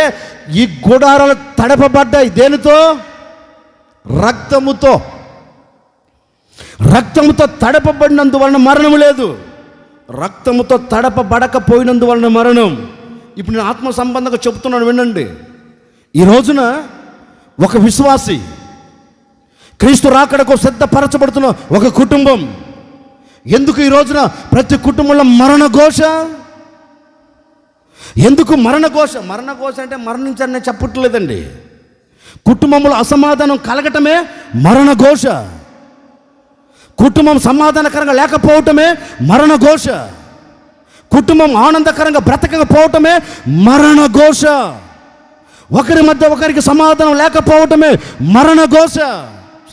ఈ గుడారాలు తడపబడ్డాయి. దేనితో? రక్తముతో. రక్తముతో తడపబడినందువలన మరణం లేదు. రక్తముతో తడపబడకపోయినందువలన మరణం. ఇప్పుడు నేను ఆత్మ సంబంధంగా చెప్తున్నాను, వినండి. ఈ రోజున ఒక విశ్వాసి, క్రీస్తు రాకడకు సిద్ధపరచబడుతున్న ఒక కుటుంబం, ఎందుకు ఈ రోజున ప్రతి కుటుంబంలో మరణ ఘోష? ఎందుకు మరణ ఘోష? మరణ ఘోష అంటే మరణించారని చెప్పట్లేదండి. కుటుంబంలో అసమాధానం కలగటమే మరణ ఘోష. కుటుంబం సమాధానకరంగా లేకపోవటమే మరణ ఘోష. కుటుంబం ఆనందకరంగా బ్రతకకపోవటమే మరణ ఘోష. ఒకరి మధ్య ఒకరికి సమాధానం లేకపోవటమే మరణ ఘోష.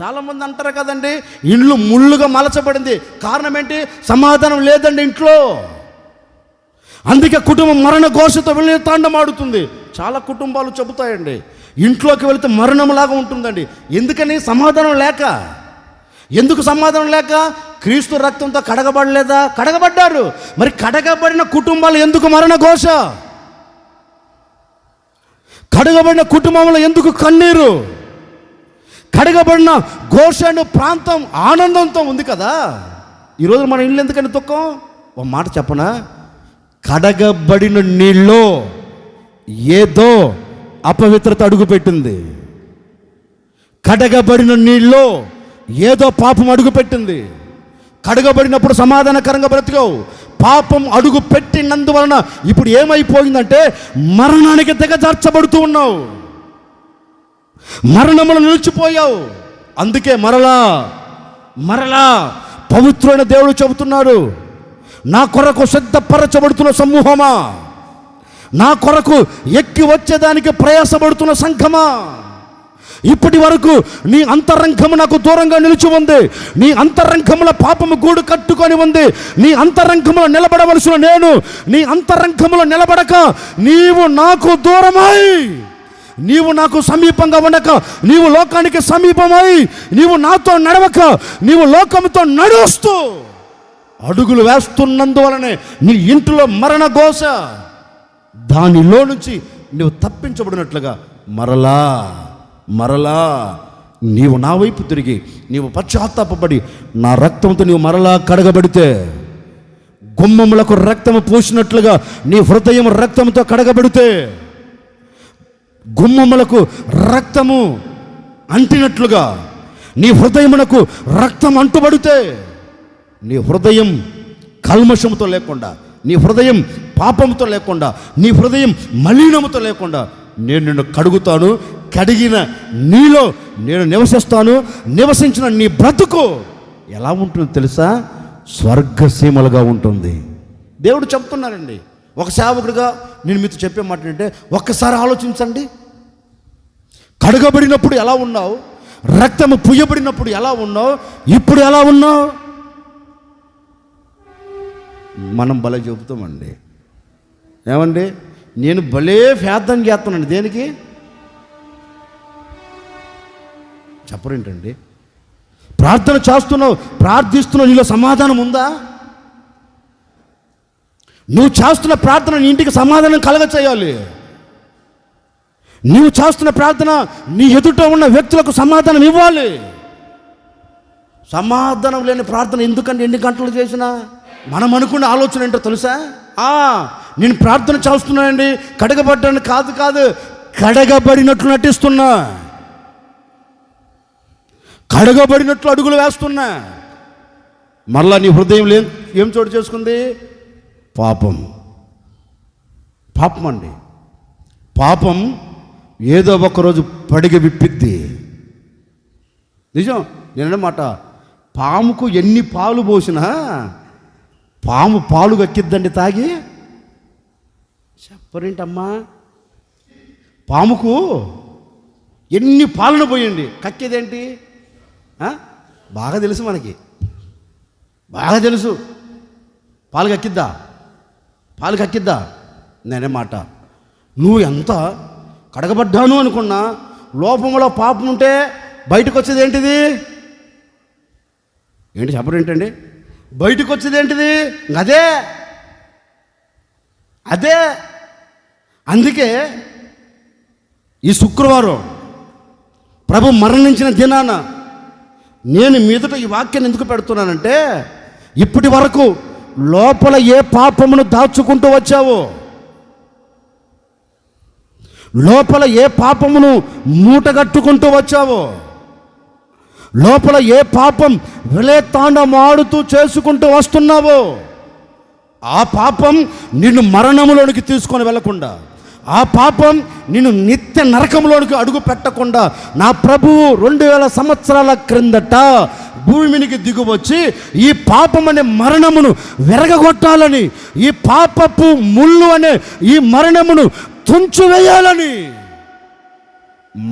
చాలామంది అంటారు కదండి, ఇల్లు ముళ్ళుగా మలచబడింది. కారణం ఏంటి? సమాధానం లేదండి ఇంట్లో. అందుకే కుటుంబం మరణ ఘోషతో వెళ్ళి తాండమాడుతుంది. చాలా కుటుంబాలు చెబుతాయండి, ఇంట్లోకి వెళితే మరణంలాగా ఉంటుందండి. ఎందుకని? సమాధానం లేక. ఎందుకు సమాధానం లేక? క్రీస్తు రక్తంతో కడగబడలేదా? కడగబడ్డారు. మరి కడగబడిన కుటుంబాలు ఎందుకు మరణ ఘోష? కడగబడిన కుటుంబంలో ఎందుకు కన్నీరు? కడగబడిన ఘోషను ప్రాంతం ఆనందంతో ఉంది కదా. ఈరోజు మన ఇల్లు ఎందుకని దుఃఖం? ఒక మాట చెప్పనా, కడగబడిన నీళ్ళు ఏదో అపవిత్రత అడుగుపెట్టింది. కడగబడిన నీళ్ళు ఏదో పాపం అడుగుపెట్టింది. కడగబడినప్పుడు సమాధానకరంగా బ్రతికావు. పాపం అడుగు పెట్టినందువలన ఇప్పుడు ఏమైపోయిందంటే మరణానికి దిగజార్చబడుతూ ఉన్నావు, మరణములు నిలిచిపోయావు. అందుకే మరలా పవిత్రుడైన దేవుడు చెబుతున్నాడు, నా కొరకు సిద్ధపరచబడుతున్న సమూహమా, నా కొరకు ఎక్కి వచ్చేదానికి ప్రయాసపడుతున్న సంఘమా, ఇప్పటి వరకు నీ అంతరంగము నాకు దూరంగా నిలిచి ఉంది, నీ అంతరంగముల పాపము గూడు కట్టుకొని ఉంది, నీ అంతరంగములో నిలబడవలసిన నేను నీ అంతరంగములో నిలబడక నీవు నాకు దూరమై, నీవు నాకు సమీపంగా ఉండక, నీవు లోకానికి సమీపమై, నీవు నాతో నడవక, నీవు లోకముతో నడుస్తూ అడుగులు వేస్తున్నందువలనే నీ ఇంటిలో మరణ ఘోష, దానిలో నుంచి నువ్వు తప్పించబడినట్లుగా మరలా నీవు నా వైపు తిరిగి నీవు పశ్చాత్తాపపడి నా రక్తంతో నీవు మరలా కడగబడితే, గుమ్మములకు రక్తము పూసినట్లుగా నీ హృదయం రక్తంతో కడగబడితే, గుమ్మములకు రక్తము అంటినట్లుగా నీ హృదయమునకు రక్తం అంటుబడితే, నీ హృదయం కల్మషముతో లేకుండా, నీ హృదయం పాపంతో లేకుండా, నీ హృదయం మలినముతో లేకుండా నేను నిన్ను కడుగుతాను. కడిగిన నీలో నేను నివసిస్తాను. నివసించిన నీ బ్రతుకు ఎలా ఉంటుందో తెలుసా? స్వర్గసీమలుగా ఉంటుంది. దేవుడు చెప్తున్నారండి. ఒక సేవకుడిగా నేను మీతో చెప్పే మాట ఏంటంటే, ఒక్కసారి ఆలోచించండి. కడగబడినప్పుడు ఎలా ఉన్నావు, రక్తము పుయ్యబడినప్పుడు ఎలా ఉన్నావు, ఇప్పుడు ఎలా ఉన్నావు? మనం భలే చెబుతామండి. ఏమండి, నేను భలే ప్రార్థన చేస్తున్నాను. దేనికి చెప్పరేంటండి? ప్రార్థన చేస్తున్నావు, ప్రార్థిస్తున్నావు, నీలో సమాధానం ఉందా? నువ్వు చేస్తున్న ప్రార్థన నీ ఇంటికి సమాధానం కలగ చేయాలి. నువ్వు చేస్తున్న ప్రార్థన నీ ఎదుట ఉన్న వ్యక్తులకు సమాధానం ఇవ్వాలి. సమాధానం లేని ప్రార్థన ఎందుకంటే ఎన్ని గంటలు చేసినా మనం అనుకున్న ఆలోచన ఏంటో తెలుసా? నేను ప్రార్థన చేస్తున్నానండి, కడగబడ్డాను కాదు, కడగబడినట్లు నటిస్తున్నా, కడగబడినట్లు అడుగులు వేస్తున్నా. మరలా నీ హృదయం ఏం చోటు చేసుకుంది? పాపం అండి. పాపం ఏదో ఒకరోజు పడిగ విప్పిద్ది. నిజం. నేనన్నమాట, పాముకు ఎన్ని పాలు పోసినా పాము పాలు కక్కిద్దండి తాగి. చెప్పరేంటమ్మా? పాముకు ఎన్ని పాలను పోయండి కక్కేదేంటి? బాగా తెలుసు, మనకి బాగా తెలుసు. పాలు కక్కిద్దా? నేనే మాట, నువ్వు ఎంత కడగబడ్డాను అనుకున్నా లోపంలో పాపం ఉంటే బయటకు వచ్చేది ఏంటిది? చెప్పరేంటండి? బయటకు వచ్చేది ఏంటిది? అదే. అందుకే ఈ శుక్రవారం ప్రభు మరణించిన దినాన నేను మీదట ఈ వాక్యాన్ని ఎందుకు పెడుతున్నానంటే, ఇప్పటి వరకు లోపల ఏ పాపమును దాచుకుంటూ వచ్చావో, లోపల ఏ పాపమును మూటగట్టుకుంటూ వచ్చావో, లోపల ఏ పాపం విలేతాండమాడుతూ చేసుకుంటూ వస్తున్నావో, ఆ పాపం నిన్ను మరణములోనికి తీసుకొని వెళ్లకుండా, ఆ పాపం నిన్ను నిత్య నరకంలోనికి అడుగు పెట్టకుండా నా ప్రభువు 2000 సంవత్సరాల క్రిందట భూమినికి దిగువచ్చి ఈ పాపం అనే మరణమును విరగగొట్టాలని, ఈ పాపపు ముళ్ళు అనే ఈ మరణమును తుంచివేయాలని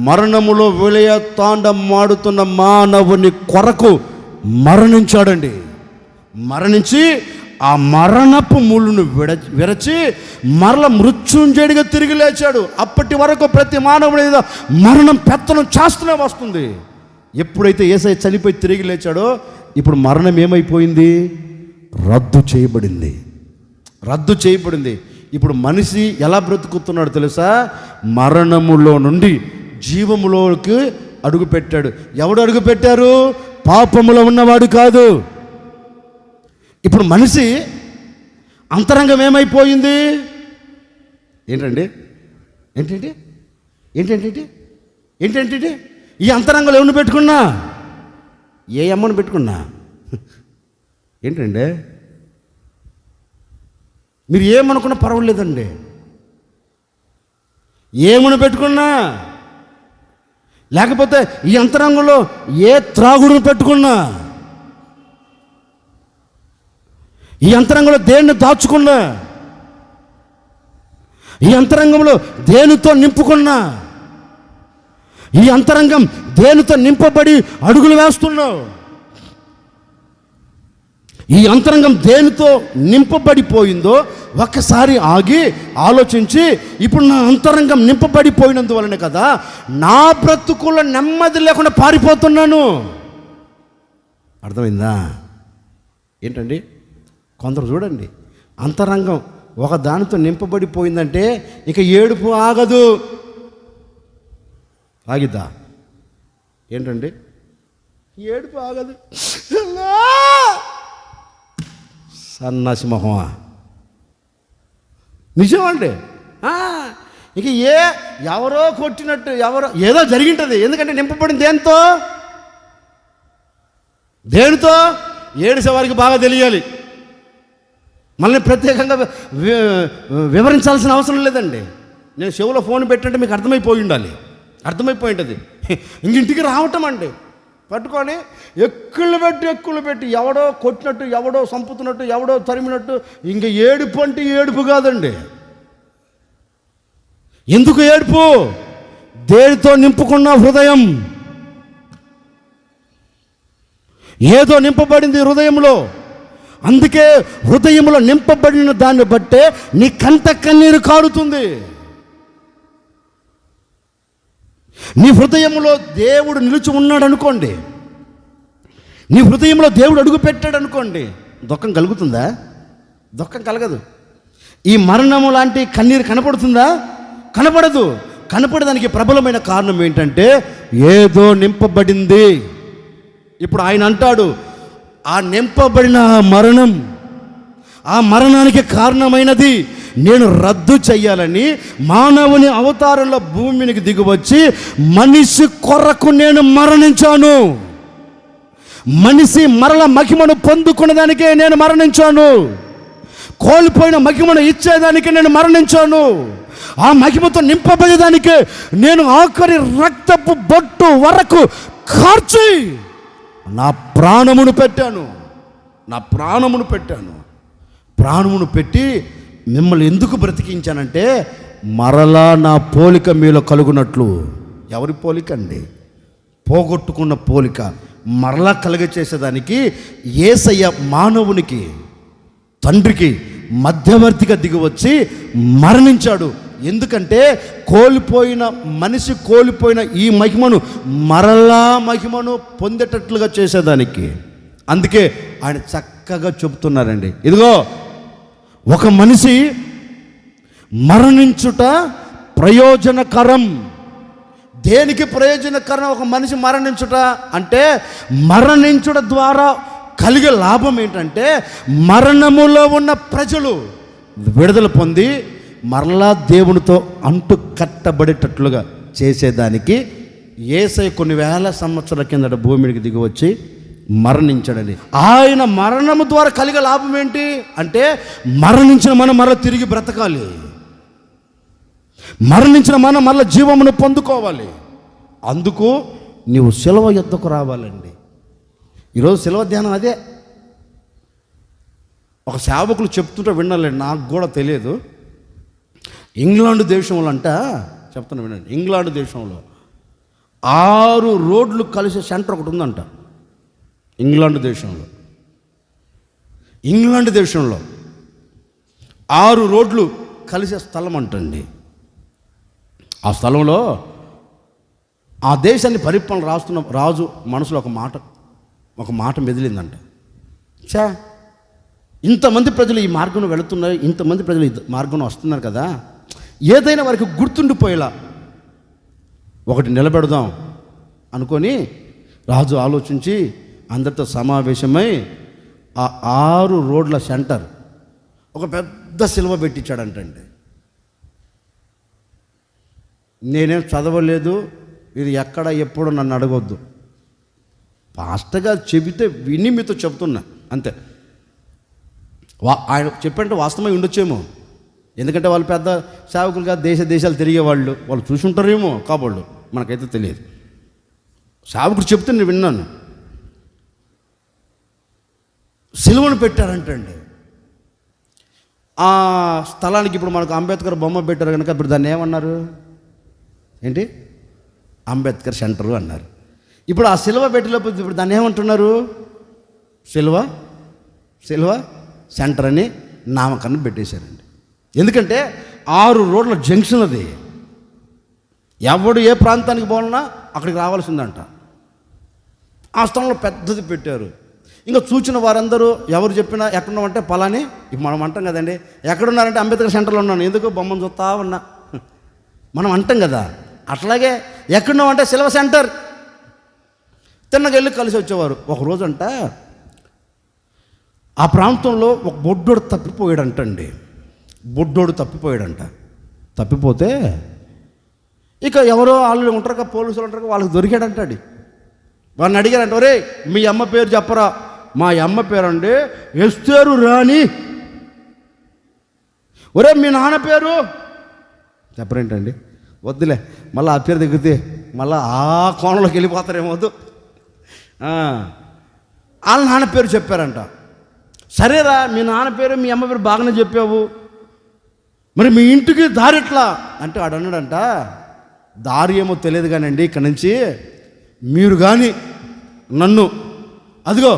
మరణములో విలయతాండమాడుతున్న మానవుని కొరకు మరణించాడండి. మరణించి ఆ మరణపు ముళ్ళును విరచి మరల మృత్యుంజయుడిగా తిరిగి లేచాడు. అప్పటి వరకు ప్రతి మానవుడి మీద మరణం పెత్తనం చేస్తూనే వస్తుంది. ఎప్పుడైతే యేసయ్య చనిపోయి తిరిగి లేచాడో ఇప్పుడు మరణం ఏమైపోయింది? రద్దు చేయబడింది. ఇప్పుడు మనిషి ఎలా బ్రతుకుతున్నాడు తెలుసా? మరణములో నుండి జీవములోకి అడుగుపెట్టాడు. ఎవడు అడుగుపెట్టారు? పాపములో ఉన్నవాడు కాదు. ఇప్పుడు మనిషి అంతరంగం ఏమైపోయింది? ఏంటండి? ఏంటంటే ఏంటంటే ఏంటంటే ఈ అంతరంగంలో ఎవరిని పెట్టుకున్నా, ఏ అమ్మను పెట్టుకున్నా? ఏంటండి మీరు ఏమనుకున్నా పర్వాలేదండి, ఏమని పెట్టుకున్నా, లేకపోతే ఈ అంతరంగంలో ఏ త్రాగుడును పెట్టుకున్నా, ఈ అంతరంగంలో దేన్ని దాచుకున్నా, ఈ అంతరంగంలో దేనితో నింపుకున్నా, ఈ అంతరంగం దేనితో నింపబడి అడుగులు వేస్తున్నావు, ఈ అంతరంగం దేనితో నింపబడిపోయిందో ఒక్కసారి ఆగి ఆలోచించి, ఇప్పుడు నా అంతరంగం నింపబడిపోయినందువలనే కదా నా బ్రతుకుల్లో నెమ్మది లేకుండా పారిపోతున్నాను. అర్థమైందా? ఏంటండి కొందరు చూడండి, అంతరంగం ఒక దానితో నింపబడిపోయిందంటే ఇక ఏడుపు ఆగదు. ఆగిద్దా? ఏంటండి ఏడుపు ఆగదు. సన్నాసి మొహమా, నిజమండి. ఇక ఎవరో కొట్టినట్టు ఏదో జరిగింటుంది. ఎందుకంటే నింపబడింది దేనితో ఏడిసే వారికి బాగా తెలియాలి. మళ్ళీ ప్రత్యేకంగా వివరించాల్సిన అవసరం లేదండి. నేను చెవులో ఫోన్ పెట్టంటే మీకు అర్థమైపోయి ఉంటుంది. ఇంటికి రావటం అండి, పట్టుకొని ఎక్కులు పెట్టి ఎవడో కొట్టినట్టు, ఎవడో సంపుతున్నట్టు, ఎవడో తరిమినట్టు. ఇంక ఏడుపు అంటే ఏడుపు కాదండి. ఎందుకు ఏడుపు? దేనితో నింపుకున్న హృదయం, ఏదో నింపబడింది హృదయంలో. అందుకే హృదయంలో నింపబడిన దాన్ని బట్టే నీ కంట కన్నీరు కారుతుంది. నీ హృదయంలో దేవుడు నిలిచి ఉన్నాడు అనుకోండి, నీ హృదయంలో దేవుడు అడుగు పెట్టాడు అనుకోండి, దుఃఖం కలుగుతుందా? దుఃఖం కలగదు. ఈ మరణము లాంటి కన్నీరు కనపడుతుందా? కనపడదు. కనపడడానికి ప్రబలమైన కారణం ఏంటంటే ఏదో నింపబడింది. ఇప్పుడు ఆయన అంటాడు, ఆ నింపబడిన మరణం, ఆ మరణానికి కారణమైనది నేను రద్దు చెయ్యాలని మానవుని అవతారంలో భూమికి దిగివచ్చి మనిషి కొరకు నేను మరణించాను. మనిషి మరల మహిమను పొందుకునేదానికే నేను మరణించాను. కోల్పోయిన మహిమను ఇచ్చేదానికి నేను మరణించాను. ఆ మహిమతో నింపబడేదానికే నేను ఆఖరి రక్తపు బొట్టు వరకు కార్చి నా ప్రాణమును పెట్టాను. ప్రాణమును పెట్టి మిమ్మల్ని ఎందుకు బ్రతికించానంటే మరలా నా పోలిక మీలో కలుగునట్లు. ఎవరి పోలిక అండి? పోగొట్టుకున్న పోలిక మరలా కలుగచేసేదానికి యేసయ్య మానవునికి, తండ్రికి మధ్యవర్తిగా దిగివచ్చి మరణించాడు. ఎందుకంటే మనిషి కోల్పోయిన ఈ మహిమను మరలా మహిమను పొందేటట్లుగా చేసేదానికి. అందుకే ఆయన చక్కగా చెబుతున్నారండి, ఇదిగో ఒక మనిషి మరణించుట ప్రయోజనకరం. దేనికి ప్రయోజనకరం? ఒక మనిషి మరణించుట అంటే మరణించుట ద్వారా కలిగే లాభం ఏంటంటే మరణములో ఉన్న ప్రజలు విడుదల పొంది మరలా దేవునితో అంటు కట్టబడేటట్లుగా చేసేదానికి యేసయ్య కొన్ని వేల సంవత్సరాల కిందట భూమికి దిగి వచ్చి మరణించాడని. ఆయన మరణము ద్వారా కలిగే లాభం ఏంటి అంటే మరణించిన మనం మరలా తిరిగి బ్రతకాలి, మరణించిన మనం మరలా జీవమును పొందుకోవాలి. అందుకు నీవు సిలువ యొద్దకు రావాలండి. ఈరోజు సిలువ ధ్యానం అదే. ఒక సేవకులు చెప్తుంటే వినాలండి, నాకు కూడా తెలియదు. ఇంగ్లాండ్ దేశంలో చెప్తున్నా వినండి, ఇంగ్లాండ్ దేశంలో 6 రోడ్లు కలిసే సెంటర్ ఒకటి ఉందంట. ఇంగ్లాండ్ దేశంలో 6 రోడ్లు కలిసే స్థలం అంటండి. ఆ స్థలంలో ఆ దేశాన్ని పరిపాలన రాస్తున్న రాజు మనసులో ఒక మాట మెదిలిందంట. ఇంతమంది ప్రజలు ఈ మార్గంలో వెళుతున్నారు, ఇంతమంది ప్రజలు ఈ మార్గంలో వస్తున్నారు కదా, ఏదైనా వారికి గుర్తుండిపోయేలా ఒకటి నిలబెడదాం అనుకొని రాజు ఆలోచించి అందరితో సమావేశమై ఆ 6 రోడ్ల సెంటర్ ఒక పెద్ద సిలువ పెట్టించాడంటండి. నేనేం చదవలేదు, ఇది ఎక్కడ ఎప్పుడు నన్ను అడగొద్దు. పాస్టర్గా చెబితే విని మీతో చెప్తున్నా అంతే. ఆయన చెప్పంటే వాస్తవమై ఉండొచ్చేమో, ఎందుకంటే వాళ్ళు పెద్ద సేవకులుగా దేశాలు తిరిగేవాళ్ళు, వాళ్ళు చూసి ఉంటారేమో కాబోళ్ళు, మనకైతే తెలియదు. సేవకుడు చెప్తే నేను విన్నాను. సిలువను పెట్టారంటండి ఆ స్థలానికి. ఇప్పుడు మనకు అంబేద్కర్ బొమ్మ పెట్టారు కనుక ఇప్పుడు దాన్ని ఏమన్నారు? ఏంటి? అంబేద్కర్ సెంటరు అన్నారు. ఇప్పుడు ఆ సిలువ పెట్టలేకపోతే ఇప్పుడు దాన్ని ఏమంటున్నారు? సిలువ సెంటర్ అని నామకరణం పెట్టేశారండి. ఎందుకంటే 6 రోడ్ల జంక్షన్ అది. ఎవడు ఏ ప్రాంతానికి పోవాలన్నా అక్కడికి రావాల్సిందంట. ఆ స్థలంలో పెద్దది పెట్టారు. ఇంకా చూచిన వారందరూ ఎవరు చెప్పినా ఎక్కడున్నామంటే పలాని, ఇప్పుడు మనం అంటాం కదండి, ఎక్కడున్నారంటే అంబేద్కర్ సెంటర్లో ఉన్నాను, ఎందుకు బొమ్మను చూస్తా ఉన్నా మనం అంటాం కదా. అట్లాగే ఎక్కడున్నామంటే సిల్వ సెంటర్. తిన్నగా వెళ్ళి కలిసి వచ్చేవారు. ఒకరోజంట ఆ ప్రాంతంలో ఒక బొడ్డోడు తప్పిపోయాడంట. తప్పిపోతే ఇక ఎవరో వాళ్ళు ఉంటారు, పోలీసులు ఉంటారు, వాళ్ళకి దొరికాడంటాడు. వాడిని అడిగారంట, ఒరే మీ అమ్మ పేరు చెప్పరా? మా అమ్మ పేరు అండి ఎస్తేరు రాణి. ఒరే మీ నాన్న పేరు చెప్పరేంటండి? వద్దులే, మళ్ళీ ఆ పేరు దిగితే మళ్ళీ ఆ కోణంలోకి వెళ్ళిపోతారేమో. వద్దు. వాళ్ళ నాన్న పేరు చెప్పారంట. సరేరా, మీ నాన్న పేరు మీ అమ్మ పేరు బాగానే చెప్పావు, మరి మీ ఇంటికి దారి ఎట్లా అంటే వాడు అన్నాడంట, దారి ఏమో తెలియదు కానండి, ఇక్కడ నుంచి మీరు కానీ నన్ను అదిగో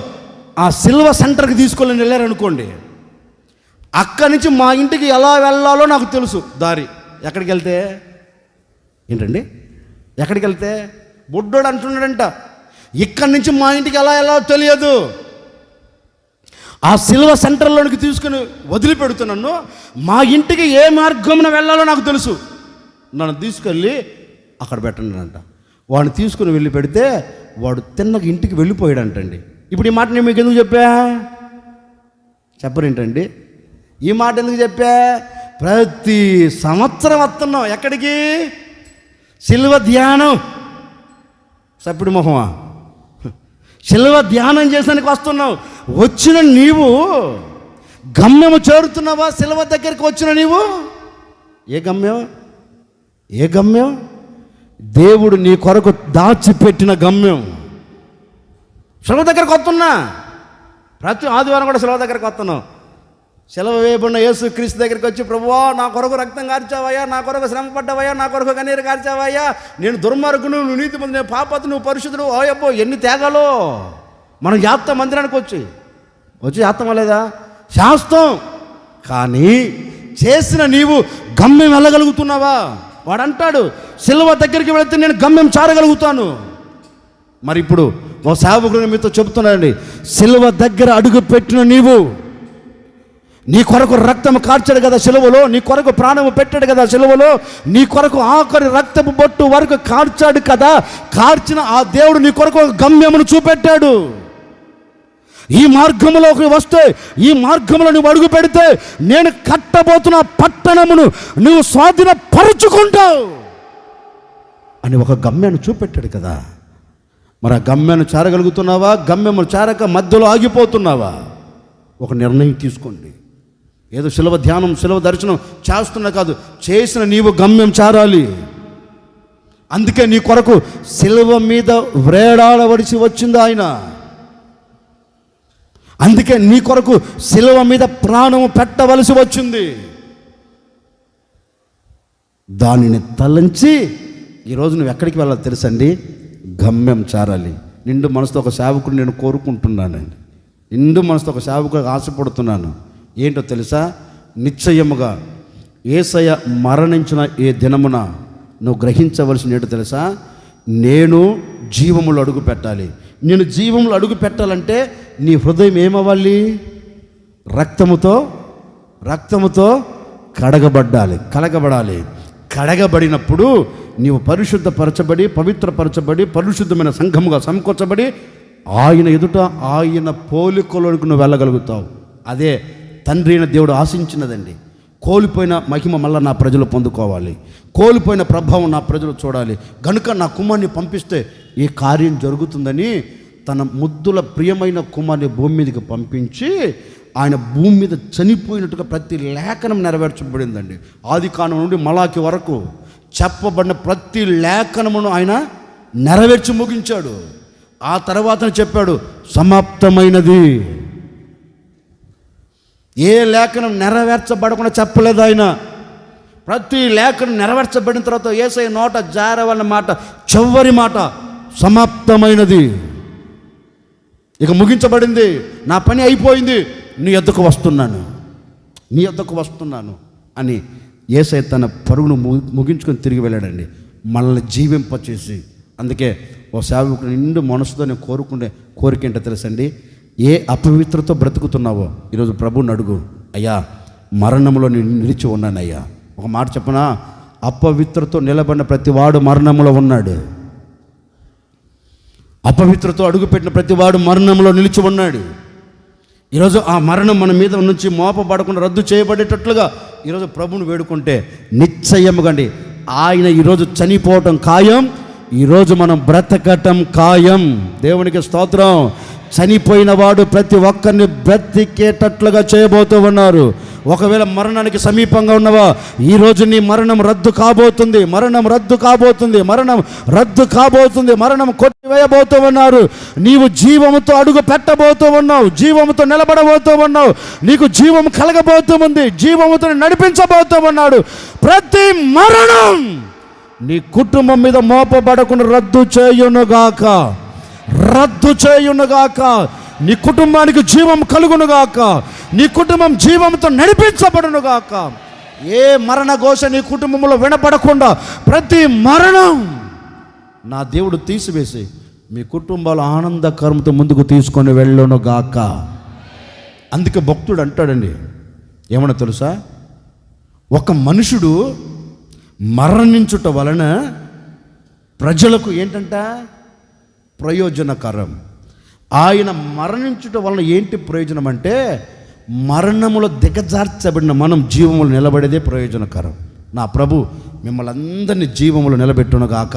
ఆ సిల్వ సెంటర్కి తీసుకొని వెళ్ళారనుకోండి, అక్కడి నుంచి మా ఇంటికి ఎలా వెళ్ళాలో నాకు తెలుసు దారి. ఎక్కడికి వెళ్తే ఏంటండి? ఎక్కడికి వెళ్తే బుడ్డోడు అంటున్నాడంట, ఇక్కడి నుంచి మా ఇంటికి ఎలా వెళ్ళాలో తెలియదు, ఆ సిల్వ సెంటర్లోనికి తీసుకుని వదిలిపెడుతున్నాను, మా ఇంటికి ఏ మార్గమున వెళ్ళాలో నాకు తెలుసు, నన్ను తీసుకెళ్ళి అక్కడ పెట్టండి అంట. వాడిని తీసుకుని వెళ్ళి పెడితే వాడు తిన్నగా ఇంటికి వెళ్ళిపోయాడంటండి. ఇప్పుడు ఈ మాట నేను మీకు ఎందుకు చెప్పరేంటండి? ఈ మాట ఎందుకు చెప్పా? ప్రతి సంవత్సరం వస్తున్నాం ఎక్కడికి? సిల్వ ధ్యానం. సప్పుడు మొహమా, సిల్వ ధ్యానం చేసానికి వస్తున్నావు. వచ్చిన నీవు గమ్యము చేరుతున్నావా? సిల్వ దగ్గరికి వచ్చిన నీవు ఏ గమ్యం? దేవుడు నీ కొరకు దాచిపెట్టిన గమ్యం. సిలువ దగ్గరకు వస్తున్నా, ప్రతి ఆదివారం కూడా సిలువ దగ్గరకు వస్తున్నావు. సిలువ వేయబడిన యేసు క్రీస్తు దగ్గరికి వచ్చి, ప్రభువా నా కొరకు రక్తం కార్చావయ్యా, నా కొరకు శ్రమ పడ్డావయ్యా, నా కొరకు కన్నీరు కార్చావయ్యా, నేను దుర్మార్గును, నువ్వు నీతిమంతుడు, నేను పాపతు, నువ్వు పరిశుద్ధుడు. ఓయబ్బో ఎన్ని త్యాగాలో. మనం యాత్ర మందిరానికి వచ్చి యాత్రం లేదా? శాస్త్రం. కానీ చేసిన నీవు గమ్యం వెళ్ళగలుగుతున్నావా? వాడు అంటాడు, సిలువ దగ్గరికి వెళితే నేను గమ్యం చారగలుగుతాను. మరి ఇప్పుడు ఓ సేవకుడు మీతో చెబుతున్నానండి, సిలువ దగ్గర అడుగు పెట్టిన నీవు, నీ కొరకు రక్తం కార్చాడు కదా సిలువలో, నీ కొరకు ప్రాణము పెట్టాడు కదా సిలువలో, నీ కొరకు ఆఖరి రక్తపు బొట్టు వరకు కార్చాడు కదా. కార్చిన ఆ దేవుడు నీ కొరకు గమ్యమును చూపెట్టాడు. ఈ మార్గంలోకి వస్తే, ఈ మార్గంలో నువ్వు అడుగు పెడితే, నేను కట్టబోతున్న పట్టణమును నువ్వు స్వాధీనపరుచుకుంటావు అని ఒక గమ్యాన్ని చూపెట్టాడు కదా. మరి ఆ గమ్యాన్ని చేరగలుగుతున్నావా? గమ్యము చేరక మధ్యలో ఆగిపోతున్నావా? ఒక నిర్ణయం తీసుకోండి. ఏదో సిలువ ధ్యానం, సిలువ దర్శనం చేస్తున్నా కాదు, చేసిన నీవు గమ్యం చేరాలి. అందుకే నీ కొరకు సిలువ మీద వేలాడవలసి వచ్చింది ఆయన. అందుకే నీ కొరకు సిలువ మీద ప్రాణము పెట్టవలసి వచ్చింది. దానిని తలంచి ఈరోజు నువ్వు ఎక్కడికి వెళ్ళాలి తెలుసండి? గమ్యం చేరాలి. నిండు మనసుతో ఒక సేవకుడు నేను కోరుకుంటున్నానండి, నిండు మనసుతో ఒక సేవకుడు ఆశపడుతున్నాను. ఏంటో తెలుసా? నిశ్చయముగా యేసయ్య మరణించిన ఏ దినమున నువ్వు గ్రహించవలసిన ఏంటో తెలుసా? నేను జీవములు అడుగు పెట్టాలి. నేను జీవములు అడుగు పెట్టాలంటే నీ హృదయం ఏమవ్వాలి? రక్తముతో కడగబడాలి. కడగబడినప్పుడు నీవు పరిశుద్ధపరచబడి, పవిత్రపరచబడి, పరిశుద్ధమైన సంఘముగా సమకూర్చబడి, ఆయన ఎదుట ఆయన పోలికలోనికి నువ్వు వెళ్ళగలుగుతావు. అదే తండ్రి అయిన దేవుడు ఆశించినదండి. కోల్పోయిన మహిమ మళ్ళీ నా ప్రజలు పొందుకోవాలి, కోల్పోయిన ప్రభావం నా ప్రజలు చూడాలి, కనుక నా కుమారుని పంపిస్తే ఈ కార్యం జరుగుతుందని తన ముద్దుల ప్రియమైన కుమారుని భూమి మీదకి పంపించి ఆయన భూమి మీద చనిపోయినట్టుగా ప్రతి లేఖనం నెరవేర్చబడిందండి. ఆదికాండం నుండి మలాకి వరకు చెప్పబడిన ప్రతి లేఖనమును ఆయన నెరవేర్చి ముగించాడు. ఆ తర్వాత చెప్పాడు సమాప్తమైనది. ఏ లేఖనం నెరవేర్చబడకుండా చెప్పలేదు ఆయన. ప్రతి లేఖనం నెరవేర్చబడిన తర్వాత యేసయ్య నోట జారవలన మాట, చివరి మాట సమాప్తమైనది, ఇక ముగించబడింది, నా పని అయిపోయింది, నీ యొద్దకు వస్తున్నాను, నీ యొద్దకు వస్తున్నాను అని యేసయ్య తన పరుగును ముగించుకొని తిరిగి వెళ్ళాడండి, మనల్ని జీవింపచేసి. అందుకే ఓ సేవకుడు నిండు మనసుతో నేను కోరుకునే కోరిక ఏంటో తెలుసండి, ఏ అపవిత్రతో బ్రతుకుతున్నావో ఈరోజు ప్రభువుని అడుగు, అయ్యా మరణంలో నేను నిలిచి ఉన్నానయ్యా. ఒక మాట చెప్పనా, అపవిత్రతో నిలబడిన ప్రతివాడు మరణంలో ఉన్నాడు. అపవిత్రతో అడుగుపెట్టిన ప్రతివాడు మరణంలో నిలిచి ఉన్నాడు. ఈరోజు ఆ మరణం మన మీద నుంచి మోపబడకుండా రద్దు చేయబడేటట్లుగా ఈరోజు ప్రభువుని వేడుకుంటే నిశ్చయముగండి ఆయన ఈరోజు చనిపోవటం ఖాయం, ఈరోజు మనం బ్రతకటం ఖాయం. దేవునికి స్తోత్రం. చనిపోయిన వాడు ప్రతి ఒక్కరిని బ్రతికేటట్లుగా చేయబోతూ ఉన్నారు. ఒకవేళ మరణానికి సమీపంగా ఉన్నవా, ఈరోజు నీ మరణం రద్దు కాబోతుంది, మరణం రద్దు కాబోతుంది, మరణం రద్దు కాబోతుంది, మరణం కొట్టివేయబోతూ ఉన్నారు. నీవు జీవముతో అడుగు పెట్టబోతూ ఉన్నావు, జీవముతో నిలబడబోతూ ఉన్నావు, నీకు జీవం కలగబోతూ ఉంది, జీవముతో నడిపించబోతూ ఉన్నాడు. ప్రతి మరణం నీ కుటుంబం మీద మోపబడకుండా రద్దు చేయునుగాక, రద్దు చేయునుగాక. నీ కుటుంబానికి జీవం కలుగునుగాక, నీ కుటుంబం జీవంతో నడిపించబడునుగాక. ఏ మరణ ఘోష నీ కుటుంబంలో వినపడకుండా ప్రతి మరణం నా దేవుడు తీసివేసి మీ కుటుంబాలు ఆనందకరంతో ముందుకు తీసుకొని వెళ్ళునుగాక. అందుకే భక్తుడు అంటాడండి, ఏమన్నా తెలుసా, ఒక మనుషుడు మరణించుట వలన ప్రజలకు ఏంటంట ప్రయోజనకరం. ఆయన మరణించుట వలన ఏంటి ప్రయోజనం అంటే, మరణములో దిగజార్చబడిన మనం జీవములు నిలబడేదే ప్రయోజనకరం. నా ప్రభు మిమ్మల్ని అందరినీ జీవములు నిలబెట్టునుగాక.